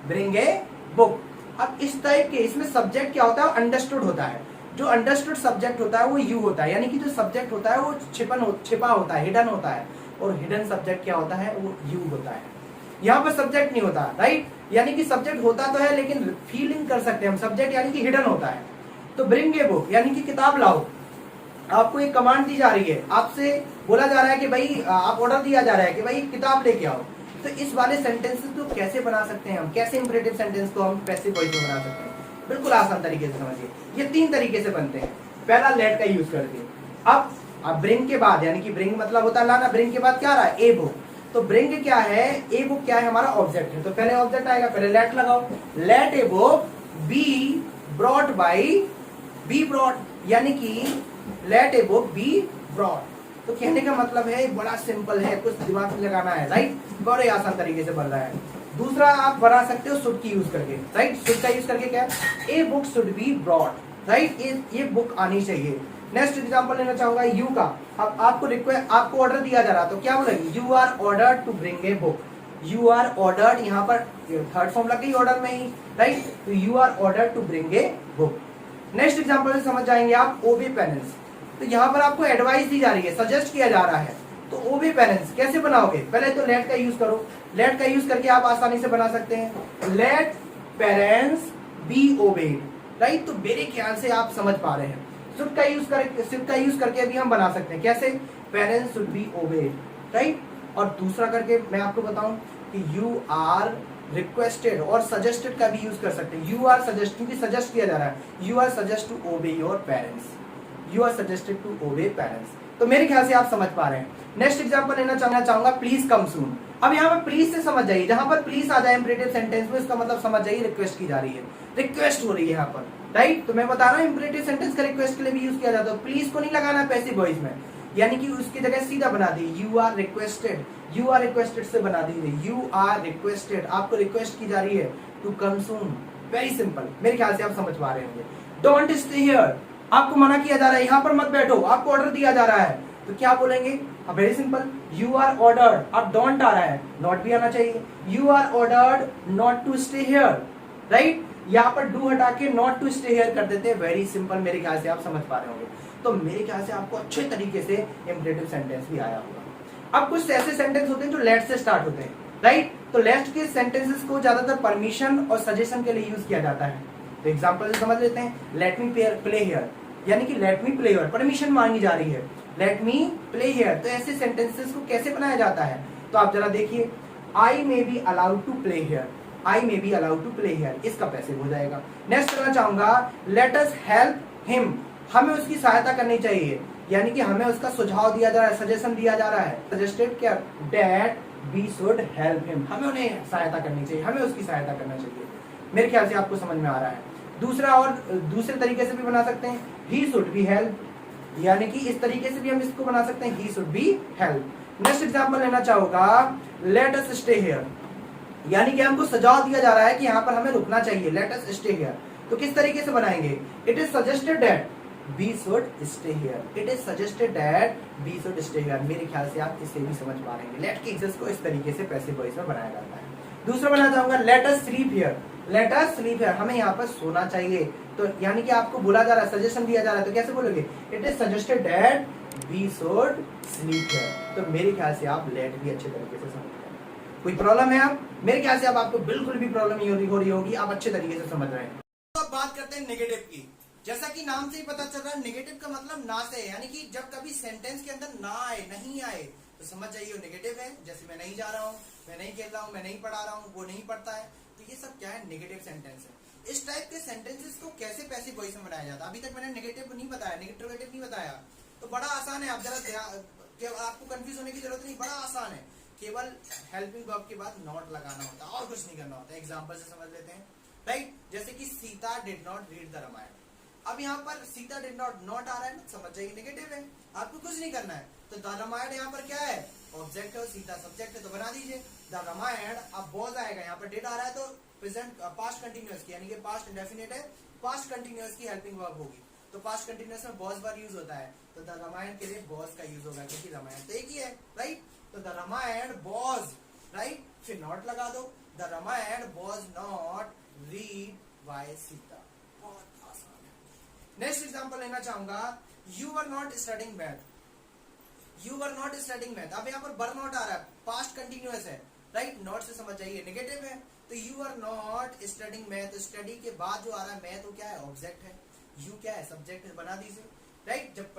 bring a book. अब इस टाइप के, इसमें सब्जेक्ट क्या होता है? अंडरस्टूड होता है। जो अंडरस्टूड सब्जेक्ट होता है वो यू होता है, यानी कि जो सब्जेक्ट होता है वो छिपा होता है, हिडन होता है। और हिडन सब्जेक्ट क्या होता है? वो यू होता है। यहाँ पर सब्जेक्ट नहीं होता, राइट। यानी कि सब्जेक्ट होता तो है, लेकिन फीलिंग कर सकते हैं हम, सब्जेक्ट यानी कि हिडन होता है। तो ब्रिंग ए बुक यानी कि किताब लाओ। आपको एक कमांड दी जा रही है, आपसे बोला जा रहा है कि भाई, आप ऑर्डर दिया जा रहा है कि भाई किताब लेके आओ। तो इस वाले सेंटेंसेस को कैसे बना सकते हैं हम? कैसे इंपरेटिव सेंटेंस को हम पैसिव वॉइस में बना सकते हैं? बिल्कुल आसान तरीके से समझिए। ये 3 तरीके से बनते हैं। पहला, लेट का यूज करके। अब ब्रिंग के बाद, यानी कि ब्रिंग मतलब होता है लाना, ब्रिंग के बाद क्या आ रहा है? A book. तो ब्रिंग क्या है? ए बुक क्या है? हमारा ऑब्जेक्ट है। तो पहले ऑब्जेक्ट आएगा, पहले लेट लगाओ। Let a book be brought by, be brought, यानी कि let a book be brought. तो कहने का मतलब है बड़ा सिंपल है, कुछ दिमाग में लगाना है, राइट। बड़े आसान तरीके से बन रहा है। दूसरा आप बना सकते हो शुड की यूज करके, राइट। शुड का यूज करके क्या है? A book should be brought, right. ये बुक आनी चाहिए। नेक्स्ट एग्जांपल लेना चाहूंगा यू का। अब आपको ऑर्डर दिया जा रहा, तो क्या बोलेंगे? You are ordered to bring a book. You are ordered, यहाँ पर थर्ड फॉर्म लग गई ऑर्डर में ही, राइट। तो you are ordered to bring a book. Next example से समझ जाएंगे आप, ओबे पेरेंट्स। तो यहाँ पर आपको एडवाइस दी जा रही है, सजेस्ट किया जा रहा है। तो ओबे पेरेंट्स कैसे बनाओगे? पहले तो लेट का यूज करो। लेट का यूज करके आप आसानी से बना सकते हैं, let parents be obeyed, right. तो मेरे ख्याल से आप समझ पा रहे हैं। शुड का यूज करके भी हम बना सकते हैं। कैसे? Parents should be obeyed, right. और दूसरा करके मैं आपको बताऊं कि यू आर रिक्वेस्टेड और सजेस्टेड का भी यूज कर सकते हैं। यू आर सजेस्ट, क्योंकि सजेस्ट किया जा रहा है, you are suggest to obey your parents, you are suggested to obey parents. तो मेरे ख्याल से आप समझ पा रहे हैं। नेक्स्ट एग्जांपल लेना चाहूंगा, प्लीज कम सून। अब यहाँ पर प्लीज से समझ जाइए, जहां पर प्लीज आ जाए इंपरेटिव सेंटेंस में, इसका मतलब समझ जाइए रिक्वेस्ट की जा रही है, रिक्वेस्ट हो रही है यहाँ पर, राइट। तो मैं बता रहा हूँ इंपरेटिव सेंटेंस का रिक्वेस्ट के लिए भी यूज किया जाता है। प्लीज को नहीं लगाना पैसिव वॉइस में, यानी कि उसकी जगह सीधा बना दी, you are requested, you are requested से बना दीजिए, यू आर रिक्वेस्टेड, आपको रिक्वेस्ट की जा रही है to come soon. Very simple, मेरे ख्याल से आप समझ पा रहे होंगे। डोंट स्टे हियर, आपको मना किया जा रहा है, यहां पर मत बैठो, आपको ऑर्डर दिया जा रहा है, तो क्या बोलेंगे? Very simple, you are ordered, अब डोंट आ रहा है, नॉट भी आना चाहिए, you are ordered not to stay here, right? यहां पर डू हटा के नॉट टू स्टे हियर कर देते हैं। वेरी सिंपल, मेरे ख्याल से आप समझ पा रहे होंगे। तो मेरे ख्याल से आपको अच्छे तरीके से इंपरेटिव सेंटेंस भी आया होगा। अब कुछ ऐसे सेंटेंस होते हैं जो लेट से स्टार्ट होते हैं, राइट? तो लेट के सेंटेंसेस को ज्यादातर परमिशन और सजेशन के लिए यूज किया जाता है। तो एग्जांपल समझ लेते हैं, लेट मी प्ले हियर, यानी कि let me play here, permission मांगी जा रही है, लेट मी प्ले हियर। तो ऐसे सेंटेंसेस को कैसे बनाया जाता है? तो आप जरा देखिए, I may be allowed to play here, I may be allowed to play here, इसका पैसिव हो जाएगा। नेक्स्ट करना चाहूंगा, लेट अस हेल्प हिम, हमें उसकी सहायता करनी चाहिए, यानी कि हमें उसका सुझाव दिया जा रहा है, सजेशन दिया जा रहा है, सजेस्टेड क्या, that we should help him, हमें उन्हें सहायता करनी चाहिए, हमें उसकी सहायता करना चाहिए। मेरे ख्याल से आपको समझ में आ रहा है। दूसरा, और दूसरे तरीके से भी बना सकते हैं, ही शुड बी हेल्प, यानी कि इस तरीके से भी हम इसको बना सकते हैं, he should be help. Next example लेना चाहूंगा, लेट अस स्टे हियर, यानी कि हमको सुझाव दिया जा रहा है कि यहाँ पर हमें रुकना चाहिए, लेट अस स्टे हियर। तो किस तरीके से बनाएंगे? It is suggested that we should stay here, it is suggested that we should stay here. मेरे ख्याल से आप इसे भी समझ पा रहे हैं। लेट के एग्जिस्ट को इस तरीके से पैसिव वॉइस में बनाया जाता है। दूसरा बनाना चाहूंगा, let us sleep here, let us sleep here, हमें यहाँ पर सोना चाहिए। तो यानी कि आपको बोला जा रहा है, सजेशन दिया जा रहा है, तो कैसे बोलोगे? It is suggested that we should sleep here. तो मेरे ख्याल से आप लेट भी अच्छे तरीके से समझ रहे हैं। कोई प्रॉब्लम है? आप मेरे ख्याल से अब आपको बिल्कुल भी प्रॉब्लम नहीं हो रही होगी, आप अच्छे तरीके से समझ रहे हैं। तो अब बात करते हैं नेगेटिव की। जैसा कि नाम से ही पता चल रहा है, नेगेटिव का मतलब ना से, यानी कि जब कभी सेंटेंस के अंदर ना आए, नहीं आए, तो समझ जाइए वो नेगेटिव है। जैसे मैं नहीं जा रहा हूँ, मैं नहीं खेल रहा हूँ, मैं नहीं पढ़ा रहा हूँ, वो नहीं पढ़ता है, तो ये सब क्या है? नेगेटिव सेंटेंस है। इस टाइप के सेंटेंसेस को कैसे पैसिव वॉइस में बनाया जाता है? अभी तक मैंने नेगेटिव नहीं बताया, नेगेटिव नहीं बताया, तो बड़ा आसान है। आप जरा आपको कंफ्यूज होने की जरूरत नहीं, बड़ा आसान है। केवल हेल्पिंग वर्ब के बाद नॉट लगाना होता है, और कुछ नहीं करना होता। एग्जांपल से समझ लेते हैं, राइट? जैसे कि Sita did not read the Ramayana. अब यहाँ पर सीता डिड नॉट आ रहा है ना, समझ जाइए नेगेटिव है, आपको कुछ नहीं करना है। तो द रामायण यहाँ पर क्या है? ऑब्जेक्ट है, और सीता सब्जेक्ट है, तो बना दीजिए द रामायण। अब बॉज आएगा, यहाँ पर डिड आ रहा है तो प्रेजेंट पास्ट कंटिन्यूअस की, यानी कि पास्ट इंडेफिनिट है, पास्ट कंटिन्यूअस की हेल्पिंग वर्ब होगी। तो पास्ट कंटिन्यूअस में बॉज वर्ब यूज होता है, तो द रामायण के लिए बॉज का यूज होगा, क्योंकि रामायण तो एक ही है, राइट? तो द रामायण बॉज, राइट? फिर नॉट लगा दो, the Ramayana was not read by Sita. बहुत आसान है। नेक्स्ट एग्जांपल लेना चाहूंगा, you were not studying math, you were not studying math. अब यहाँ पर वर नॉट आ रहा है, पास्ट कंटिन्यूअस है, राइट? नॉट से समझ जाइए नेगेटिव है। तो you are not studying math, study के बाद जो आ रहा है मैथ, वो क्या है? ऑब्जेक्ट है। यू क्या है? सब्जेक्ट है, बना दीजिए, राइट? जब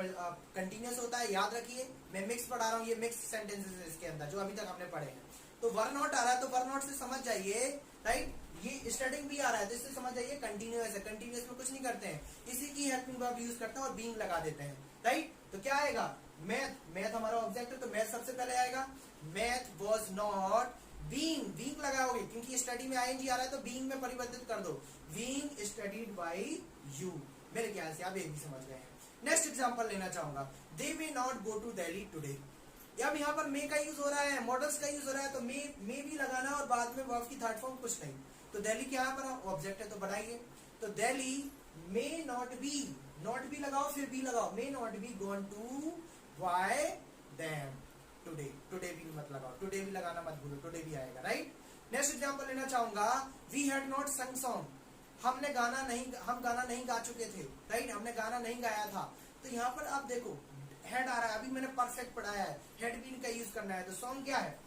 कंटिन्यूअस होता है, याद रखिए, मैं मिक्स पढ़ा रहा हूँ, ये मिक्स सेंटेंसेस है इसके अंदर जो अभी तक आपने पढ़े हैं। तो वर नॉट आ रहा है, तो वर नॉट से समझ जाइए, राइट? ये स्टडिंग भी आ रहा है, तो इससे समझ जाइए कंटिन्यूअस है। कंटिन्यूअस में कुछ नहीं करते हैं, इसी की हेल्पिंग वर्ब यूज करते हैं और बीइंग लगा देते हैं, राइट? तो क्या आएगा? मैथ, मैथ हमारा ऑब्जेक्ट है, तो मैथ सबसे पहले आएगा। Math was not being, being लगाओगे क्योंकि स्टडी में आईएनजी आ रहा है, तो बीइंग में परिवर्तित कर दो, बीइंग स्टडीड बाय यू। मेरे ख्याल से आप ये भी समझ गए हैं। नेक्स्ट एग्जांपल लेना चाहूंगा, they may not go to Delhi today. अब यहाँ पर मे का यूज हो रहा है, मॉडल्स का यूज हो रहा है, तो मे भी लगाना और बाद में वर्ब की थर्ड फॉर्म कुछ नहीं। तो दिल्ली क्या पर ऑब्जेक्ट है, तो बनाइए। तो Delhi may not be, not be लगाओ, फिर बी लगाओ, may not be gone to by them today. Today भी मत लगाओ, टुडे भी लगाना मत भूलो, टुडे भी आएगा, राइट? नेक्स्ट एग्जांपल लेना चाहूंगा, we had not sung song, हम गाना नहीं गा चुके थे, राइट? हमने गाना नहीं गाया था। तो यहाँ पर आप देखो हेड आ रहा है, अभी मैंने परफेक्ट पढ़ाया है, हेड बीन का यूज करना है। तो सॉन्ग क्या है?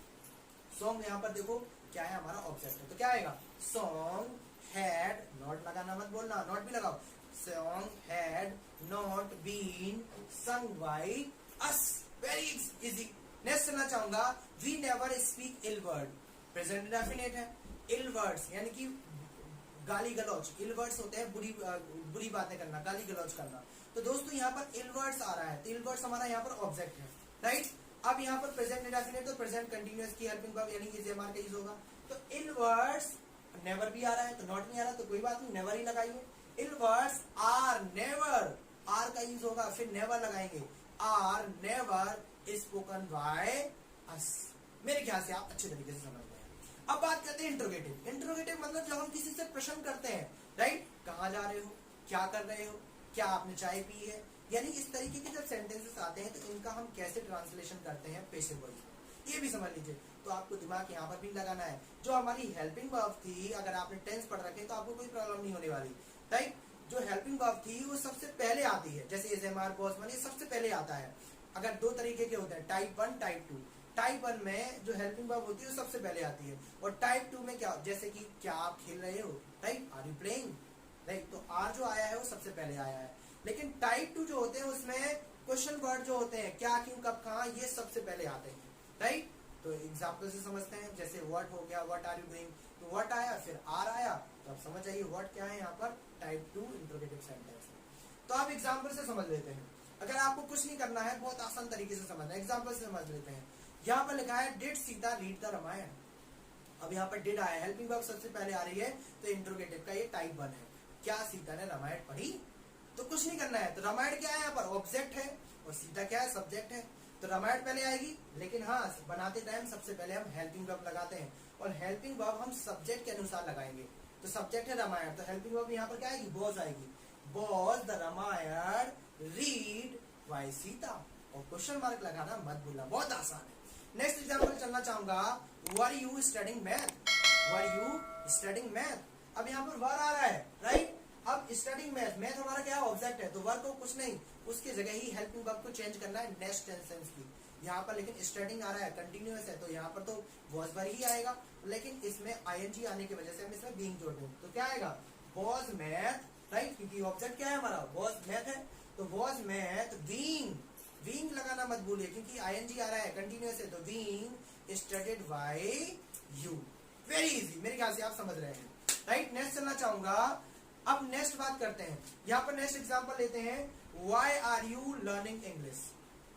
सॉन्ग यहाँ पर देखो क्या है, हमारा ऑब्जेक्ट है, तो क्या आएगा? सॉन्ग हैड, नॉट लगाना मत बोलना, नॉट भी लगाओ, song had not been sung by us. Very easy. Next सुनना चाहूंगा, we never speak ill word, present indefinite है। इल वर्ड्स यानी कि गाली गलौज, इल वर्ड्स होते हैं बुरी बातें करना, गाली गलौज करना। तो दोस्तों यहाँ पर इल वर्ड्स आ रहा है, तो इल वर्ड्स हमारा यहाँ पर ऑब्जेक्ट है, राइट? अब यहाँ पर प्रेजेंट इंडेफिनिट, तो प्रेजेंट कंटिन्यूअस की हेल्पिंग वर्ब यानी कि जेएमआर का यूज होगा। तो इल वर्ड्स, नेवर भी आ रहा है, तो नॉट नहीं आ रहा, तो कोई बात नहीं, नेवर ही लगाइए। Ill words are never, are का यूज होगा, फिर नेवर लगाएंगे, are never spoken by us. मेरे ख्याल से आप अच्छे तरीके से समझ गए हैं। अब बात करते हैं इंट्रोगेटिव। इंट्रोगेटिव मतलब जब हम किसी से प्रश्न करते हैं, राइट? कहाँ जा रहे हो, क्या कर रहे हो, क्या आपने चाय पी है। यानी इस तरीके के जब सेंटेंसेस आते हैं तो इनका हम कैसे ट्रांसलेशन करते हैं पैसिव वॉइस में, ये भी समझ लीजिए। तो आपको दिमाग यहाँ पर भी लगाना है। जो हमारी हेल्पिंग वर्ब थी, अगर आपने टेंस पढ़ रखे तो आपको कोई प्रॉब्लम नहीं होने वाली, राइट। जो हेल्पिंग वर्ब थी वो सबसे पहले आती है, जैसे is, am, are, was, one, ये सबसे पहले आता है। अगर दो तरीके के होते हैं, टाइप 1, टाइप 2। टाइप 1 में जो हेल्पिंग वर्ब होती है वो सबसे पहले आती है, और टाइप 2 में क्या, जैसे कि क्या आप खेल रहे हो, right, are you playing, right. तो आर जो आया है वो सबसे पहले आया है। लेकिन टाइप 2 जो होते हैं उसमें क्वेश्चन वर्ड जो होते हैं, क्या, क्यों, कब, कहाँ, ये सबसे पहले आते हैं, राइट। तो एग्जाम्पल से समझते हैं, जैसे व्हाट हो गया, व्हाट आर यू डूइंग, तो व्हाट आया फिर आर आया, तो अब समझ आइए व्हाट क्या है यहाँ पर, टाइप 2 इंट्रोगेटिव सेंटेंस। तो आप एग्जाम्पल से समझ लेते हैं। अगर आपको कुछ नहीं करना है, बहुत आसान तरीके से समझना है, एग्जाम्पल से समझ लेते हैं। यहाँ पर लिखा है did Sita read the Ramayana. अब यहाँ पर डिड आया, हेल्पिंग वर्ब सबसे पहले आ रही है, तो इंट्रोगेटिव का ये टाइप 1 है। क्या सीता ने रामायण पढ़ी, तो कुछ नहीं करना है। तो रामायण क्या है यहाँ पर, ऑब्जेक्ट है, और सीता क्या है, सब्जेक्ट है। तो रामायण पहले आएगी, लेकिन हाँ बनाते टाइम सबसे पहले हम हेल्पिंग वर्ब लगाते हैं, और हेल्पिंग वर्ब हम सब्जेक्ट के अनुसार लगाएंगे। तो सब्जेक्ट है रामायण, तो हेल्पिंग वर्ब यहाँ पर क्या आएगी, वॉज आएगी। Was the Ramayana read by Sita, और क्वेश्चन मार्क लगाना मत भूलना, बहुत आसान है। नेक्स्ट एग्जाम्पल चलना चाहूंगा, were you studying math, were you studying math. अब यहाँ पर वर आ रहा है, राइट। अब स्टडिंग मैथ, मैथ हमारा क्या है, ऑब्जेक्ट है, तो वर्ब को कुछ नहीं, उसकी जगह ही हेल्पिंग वर्ब को चेंज करना है नेक्स्ट टेंस की। यहाँ पर लेकिन स्टडिंग आ रहा है, कंटिन्यूअस है, तो यहाँ पर तो वॉज वर ही आएगा, लेकिन इसमें आईएनजी आने की वजह से हम इसमें बीइंग जोड़ देंगे, तो क्या आएगा, वॉज मैथ, राइट, क्योंकि ऑब्जेक्ट क्या है हमारा, वॉज मैथ है, तो वॉज मैथ बीइंग, बीइंग लगाना मत भूलिए, क्योंकि आईएनजी आ रहा है, कंटिन्यूअस है, तो being studied by you. Very easy, मेरे ख्याल से आप समझ रहे हैं, राइट। नेक्स्ट चलना चाहूंगा। अब नेक्स्ट बात करते हैं, यहाँ पर नेक्स्ट एग्जांपल लेते हैं, why are you learning English,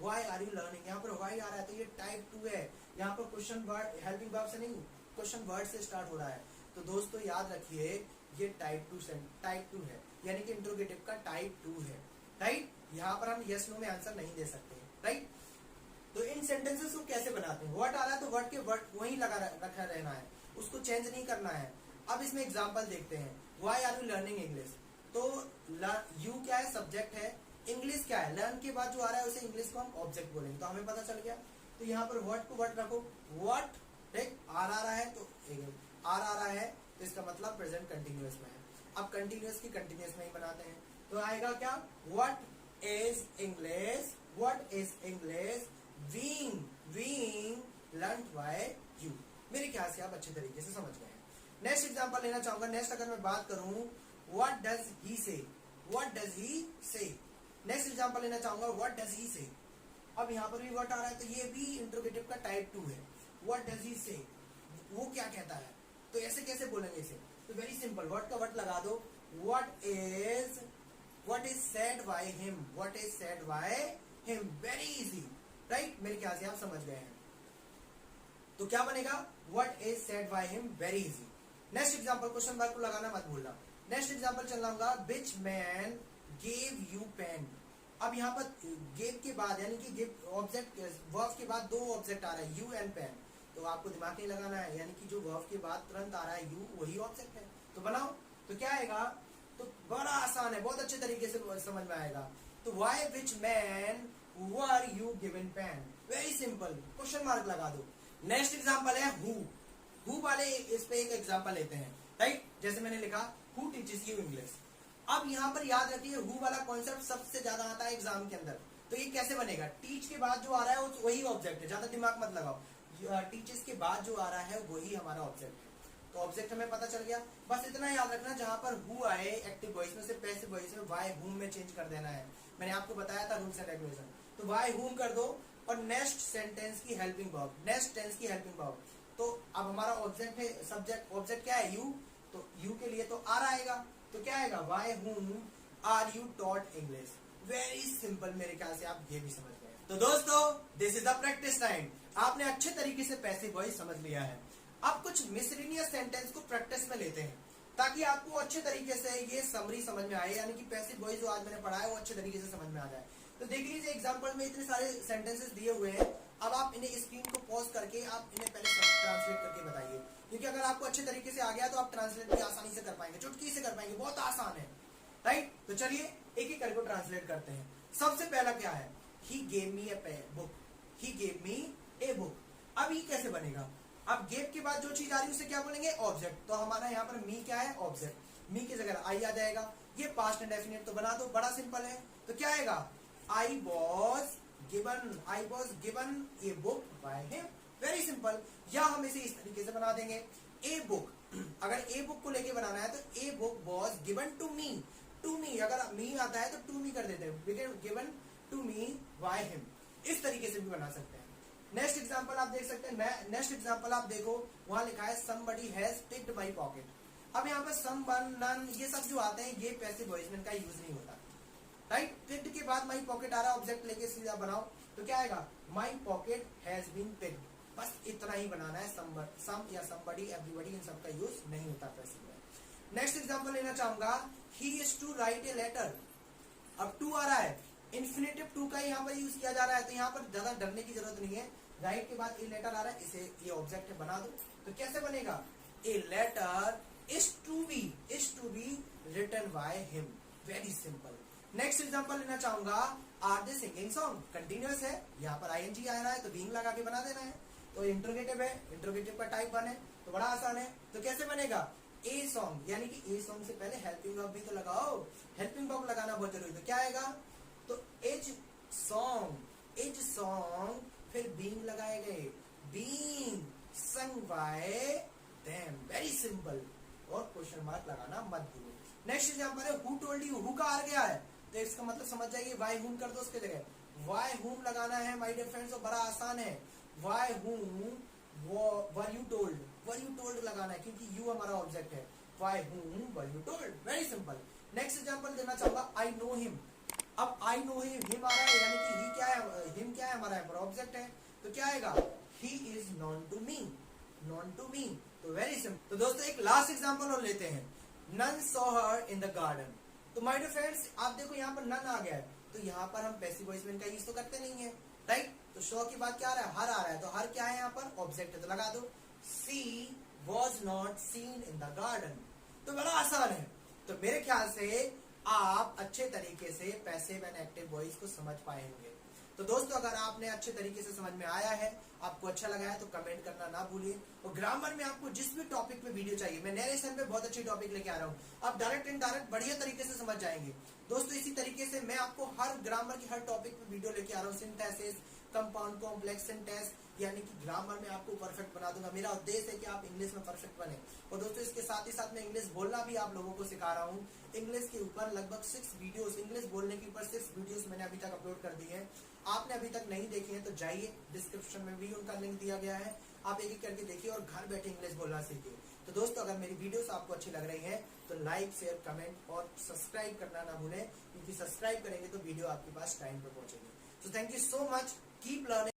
why are you learning. यहाँ पर व्हाई आ रहा है, तो ये टाइप 2 है। यहाँ पर क्वेश्चन वर्ड, हेल्पिंग वर्ब से नहीं, क्वेश्चन वर्ड से स्टार्ट हो रहा है। तो दोस्तों याद रखिए, ये टाइप 2 है, यानी कि इंट्रोगेटिव का टाइप 2 है, राइट। यहाँ पर हम यस नो में आंसर नहीं दे सकते, राइट। तो इन सेंटेंसेस को कैसे बनाते हैं, वर्ड आ रहा है तो वर्ड के वर्ड वही लगा रखा रहना है, उसको चेंज नहीं करना है। अब इसमें एग्जांपल देखते हैं, why are you learning English, तो यू क्या है, सब्जेक्ट है, इंग्लिश क्या है, लर्न के बाद जो आ रहा है उसे इंग्लिश को हम ऑब्जेक्ट बोलेंगे, तो हमें पता चल गया। तो यहाँ पर वर्ड को वर्ड रखो, व्हाट, ठीक, आर आ रहा है, तो आर आ रहा है, तो इसका मतलब प्रेजेंट कंटिन्यूअस में है। अब कंटिन्यूअस की कंटिन्यूअस में ही बनाते हैं, तो आएगा क्या, what is English, what is English being learned by you. मेरे ख्याल से आप अच्छे तरीके से समझ गए हैं। नेक्स्ट एग्जांपल लेना चाहूंगा। नेक्स्ट अगर मैं बात करूं, व्हाट डज ही से, व्हाट डज ही से। नेक्स्ट एग्जांपल लेना चाहूंगा, व्हाट डज ही से। अब यहाँ पर भी व्हाट आ रहा है, तो ये भी इंट्रोगेटिव का टाइप 2 है। व्हाट डज ही से, वो क्या कहता है, तो ऐसे कैसे बोलेंगे इसे, तो वेरी सिंपल, व्हाट का व्हाट लगा दो, what is said by him, what is said bye him, very easy, right. मेरे ख्याल से आप समझ गए हैं। तो क्या बनेगा, what is said bye him, very easy. Next example, question mark को लगाना मत भूलना। नेक्स्ट एग्जांपल चलना होगा, विच मैन गेव यू पेन। अब यहाँ पर गेव के बाद, यानी कि गिव ऑब्जेक्ट, वर्ब के बाद दो ऑब्जेक्ट आ रहा है, यू एंड पेन, तो आपको दिमाग नहीं लगाना है, यानी कि जो वर्ब के बाद तुरंत आ रहा है यू, वही ऑब्जेक्ट है, तो बनाओ। तो क्या आएगा, तो बड़ा आसान है, बहुत अच्छे तरीके से समझ में आएगा। तो why which man were you given pen, very simple, question mark लगा दो। नेक्स्ट एग्जांपल है हु वाले, इस पे एक एग्जांपल लेते हैं, राइट। जैसे मैंने लिखा, हु टीचेस यू इंग्लिश। अब यहाँ पर याद रखिए, हु वाला कॉन्सेप्ट सबसे ज्यादा आता है एग्जाम के अंदर। तो ये कैसे बनेगा, टीच के बाद जो आ रहा है वही ऑब्जेक्ट है, ज्यादा दिमाग मत लगाओ, टीचर्स के बाद जो आ रहा है वही हमारा ऑब्जेक्ट है। तो ऑब्जेक्ट हमें पता चल गया, बस इतना याद रखना, जहां पर हु आए एक्टिव वॉइस में से पैसिव वॉइस में वाई हुम में चेंज कर देना है। मैंने आपको बताया था रूल्स एंड रेगुलेशन, तो वाई हुम कर दो, और नेक्स्ट सेंटेंस की हेल्पिंग वर्ब, नेक्स्ट टेंस की हेल्पिंग वर्ब। तो अब हमारा ऑब्जेक्ट है, सब्जेक्ट, ऑब्जेक्ट क्या है, यू, तो यू के लिए तो आर आएगा, तो क्या आएगा, why whom are you taught English. Very simple, मेरे ख्याल से आप ये भी समझ गए। तो दोस्तों, this is the practice time. आपने अच्छे तरीके से पैसिव वॉइस समझ लिया है। अब कुछ मिसलेनियस सेंटेंस को प्रैक्टिस में लेते हैं, ताकि आपको अच्छे तरीके से ये समरी समझ में आए, यानी कि पैसिव वॉइस जो आज मैंने पढ़ा है वो अच्छे तरीके से समझ में आ जाए। तो देख लीजिए, एग्जांपल में इतने सारे सेंटेंसेस दिए हुए हैं। अब आप इन्हें स्क्रीन को पॉज करके आप इन्हें पहले ट्रांसलेट करके बताइए, क्योंकि अगर आपको अच्छे तरीके से आ गया तो आप ट्रांसलेट भी आसानी से कर पाएंगे, चुटकी से कर पाएंगे, बहुत आसान है। राइट। तो चलिए एक एक करके ट्रांसलेट करते हैं। सबसे पहला क्या है, he gave me a book, he gave me a book. अब ये कैसे बनेगा, अब गेव के बाद जो चीज आ रही है उसे क्या बोलेंगे, ऑब्जेक्ट। तो हमारा यहाँ पर मी क्या है, ऑब्जेक्ट। मी की जगह आई आ जाएगा। ये पास्ट इंडेफिनिट तो बना दो, बड़ा सिंपल है। तो क्या आएगा, I was given a book by him. Very simple. या हम इसे इस तरीके से बना देंगे, ए बुक, अगर ए बुक को लेके बनाना है तो a book was given to me. To me, अगर मी आता है तो टू मी कर देते हैं, given to me by him. इस तरीके से भी बना सकते हैं। नेक्स्ट एग्जांपल आप देख सकते हैं, नेक्स्ट एग्जांपल आप देखो, वहां लिखा है somebody has picked my pocket। अब यहाँ पर someone, none, ये सब जो आते हैं ये पैसिव वॉइस में इनका यूज नहीं होता, राइट। picked के बाद my pocket आ रहा है, ऑब्जेक्ट लेके सीधा बनाओ तो क्या आएगा, my pocket has been picked। बस इतना ही बनाना है, some या somebody, everybody, इन सब का यूज नहीं होता पैसिव में। नेक्स्ट एग्जांपल लेना चाहूंगा, he is to write a letter। अब टू आ रहा है, इन्फिनेटिव टू का यहाँ पर यूज किया जा रहा है, तो यहाँ पर ज्यादा डरने की जरूरत नहीं है। राइट के बाद ए लेटर आ रहा है, इसे ये ऑब्जेक्ट है, बना दो। तो कैसे बनेगा, a letter is to be written by him. Very simple. Next example लेना चाहूंगा, are they singing song. Continuous है, यहाँ पर आईएनजी आ रहा है तो बीइंग लगा के बना देना है। तो इंट्रोगेटिव है, इंट्रोगेटिव का टाइप वन है तो बड़ा आसान है। तो कैसे बनेगा, ए सॉन्ग, यानी कि ए सॉन्ग से पहले हेल्पिंग वर्ब भी तो लगाओ, हेल्पिंग वर्ब लगाना बहुत जरूरी। तो क्या आएगा, तो एज सॉन्ग, फिर बीइंग लगाए गए, being sung by them. Very simple. और क्वेश्चन मार्क लगाना मत भूलो। नेक्स्ट एग्जांपल है, हु टोल्ड यू। हु का आ गया है तो इसका मतलब समझ जाइए, वाई हुम कर दो उसके जगह, वाई हुम लगाना है माय डियर फ्रेंड्स। तो बड़ा आसान है, वाई हुम वर यू टोल्ड लगाना है, क्योंकि यू हमारा ऑब्जेक्ट है। वाई हुम were you told. Very simple. Next example देना चाहूंगा, आई नो हिम। अब आई नो हिम आ रहा है, यानी कि ही क्या है, हिम क्या है, हमारा ऑब्जेक्ट है। तो क्या आएगा, he is known to me. तो वेरी सिंपल। तो दोस्तों एक लास्ट एग्जांपल और लेते हैं, none saw her in the garden. तो माय डियर फ्रेंड्स आप देखो यहाँ पर नन आ गया है, तो यहाँ पर हम पैसिव वॉइस में इनका यूज तो करते नहीं है, राइट। तो शो के बाद क्या आ रहा है, हर आ रहा है, तो हर क्या है यहाँ पर, ऑब्जेक्ट है, तो लगा दो, she was not seen in the garden. तो बड़ा आसान है। तो मेरे ख्याल से आप अच्छे तरीके से पैसिव एंड एक्टिव वॉइस को समझ पाए होंगे। तो दोस्तों अगर आपने अच्छे तरीके से समझ में आया है, आपको अच्छा लगा है, तो कमेंट करना ना भूलिए। और ग्रामर में आपको जिस भी टॉपिक पे वीडियो चाहिए, मैं नरेशन पे बहुत अच्छी टॉपिक लेके आ रहा हूँ, आप डायरेक्ट इनडायरेक्ट बढ़िया तरीके से समझ जाएंगे। दोस्तों इसी तरीके से मैं आपको हर ग्रामर की हर टॉपिक पे वीडियो लेके आ रहा हूँ, सिंथेसिस, कंपाउंड, कॉम्प्लेक्स सिंटेक्स, यानी कि ग्रामर में आपको परफेक्ट बना दूंगा। मेरा उद्देश्य है कि आप इंग्लिश में परफेक्ट बने। और दोस्तों इसके साथ ही साथ मैं इंग्लिश बोलना भी आप लोगों को सिखा रहा हूँ। इंग्लिश के ऊपर लगभग 6 वीडियोस, इंग्लिश बोलने के ऊपर 6 वीडियोस मैंने अभी तक अपलोड कर दी है। आपने अभी तक नहीं देखी है तो जाइए, डिस्क्रिप्शन में भी उनका लिंक दिया गया है, आप एक एक करके देखिए और घर बैठे इंग्लिश बोलना सीखिए। तो दोस्तों अगर मेरी वीडियोस आपको अच्छी लग रही है तो लाइक, शेयर, कमेंट और सब्सक्राइब करना ना भूलें, क्योंकि सब्सक्राइब करेंगे तो वीडियो आपके पास टाइम पर पहुंचेगी। तो thank you so much, keep learning.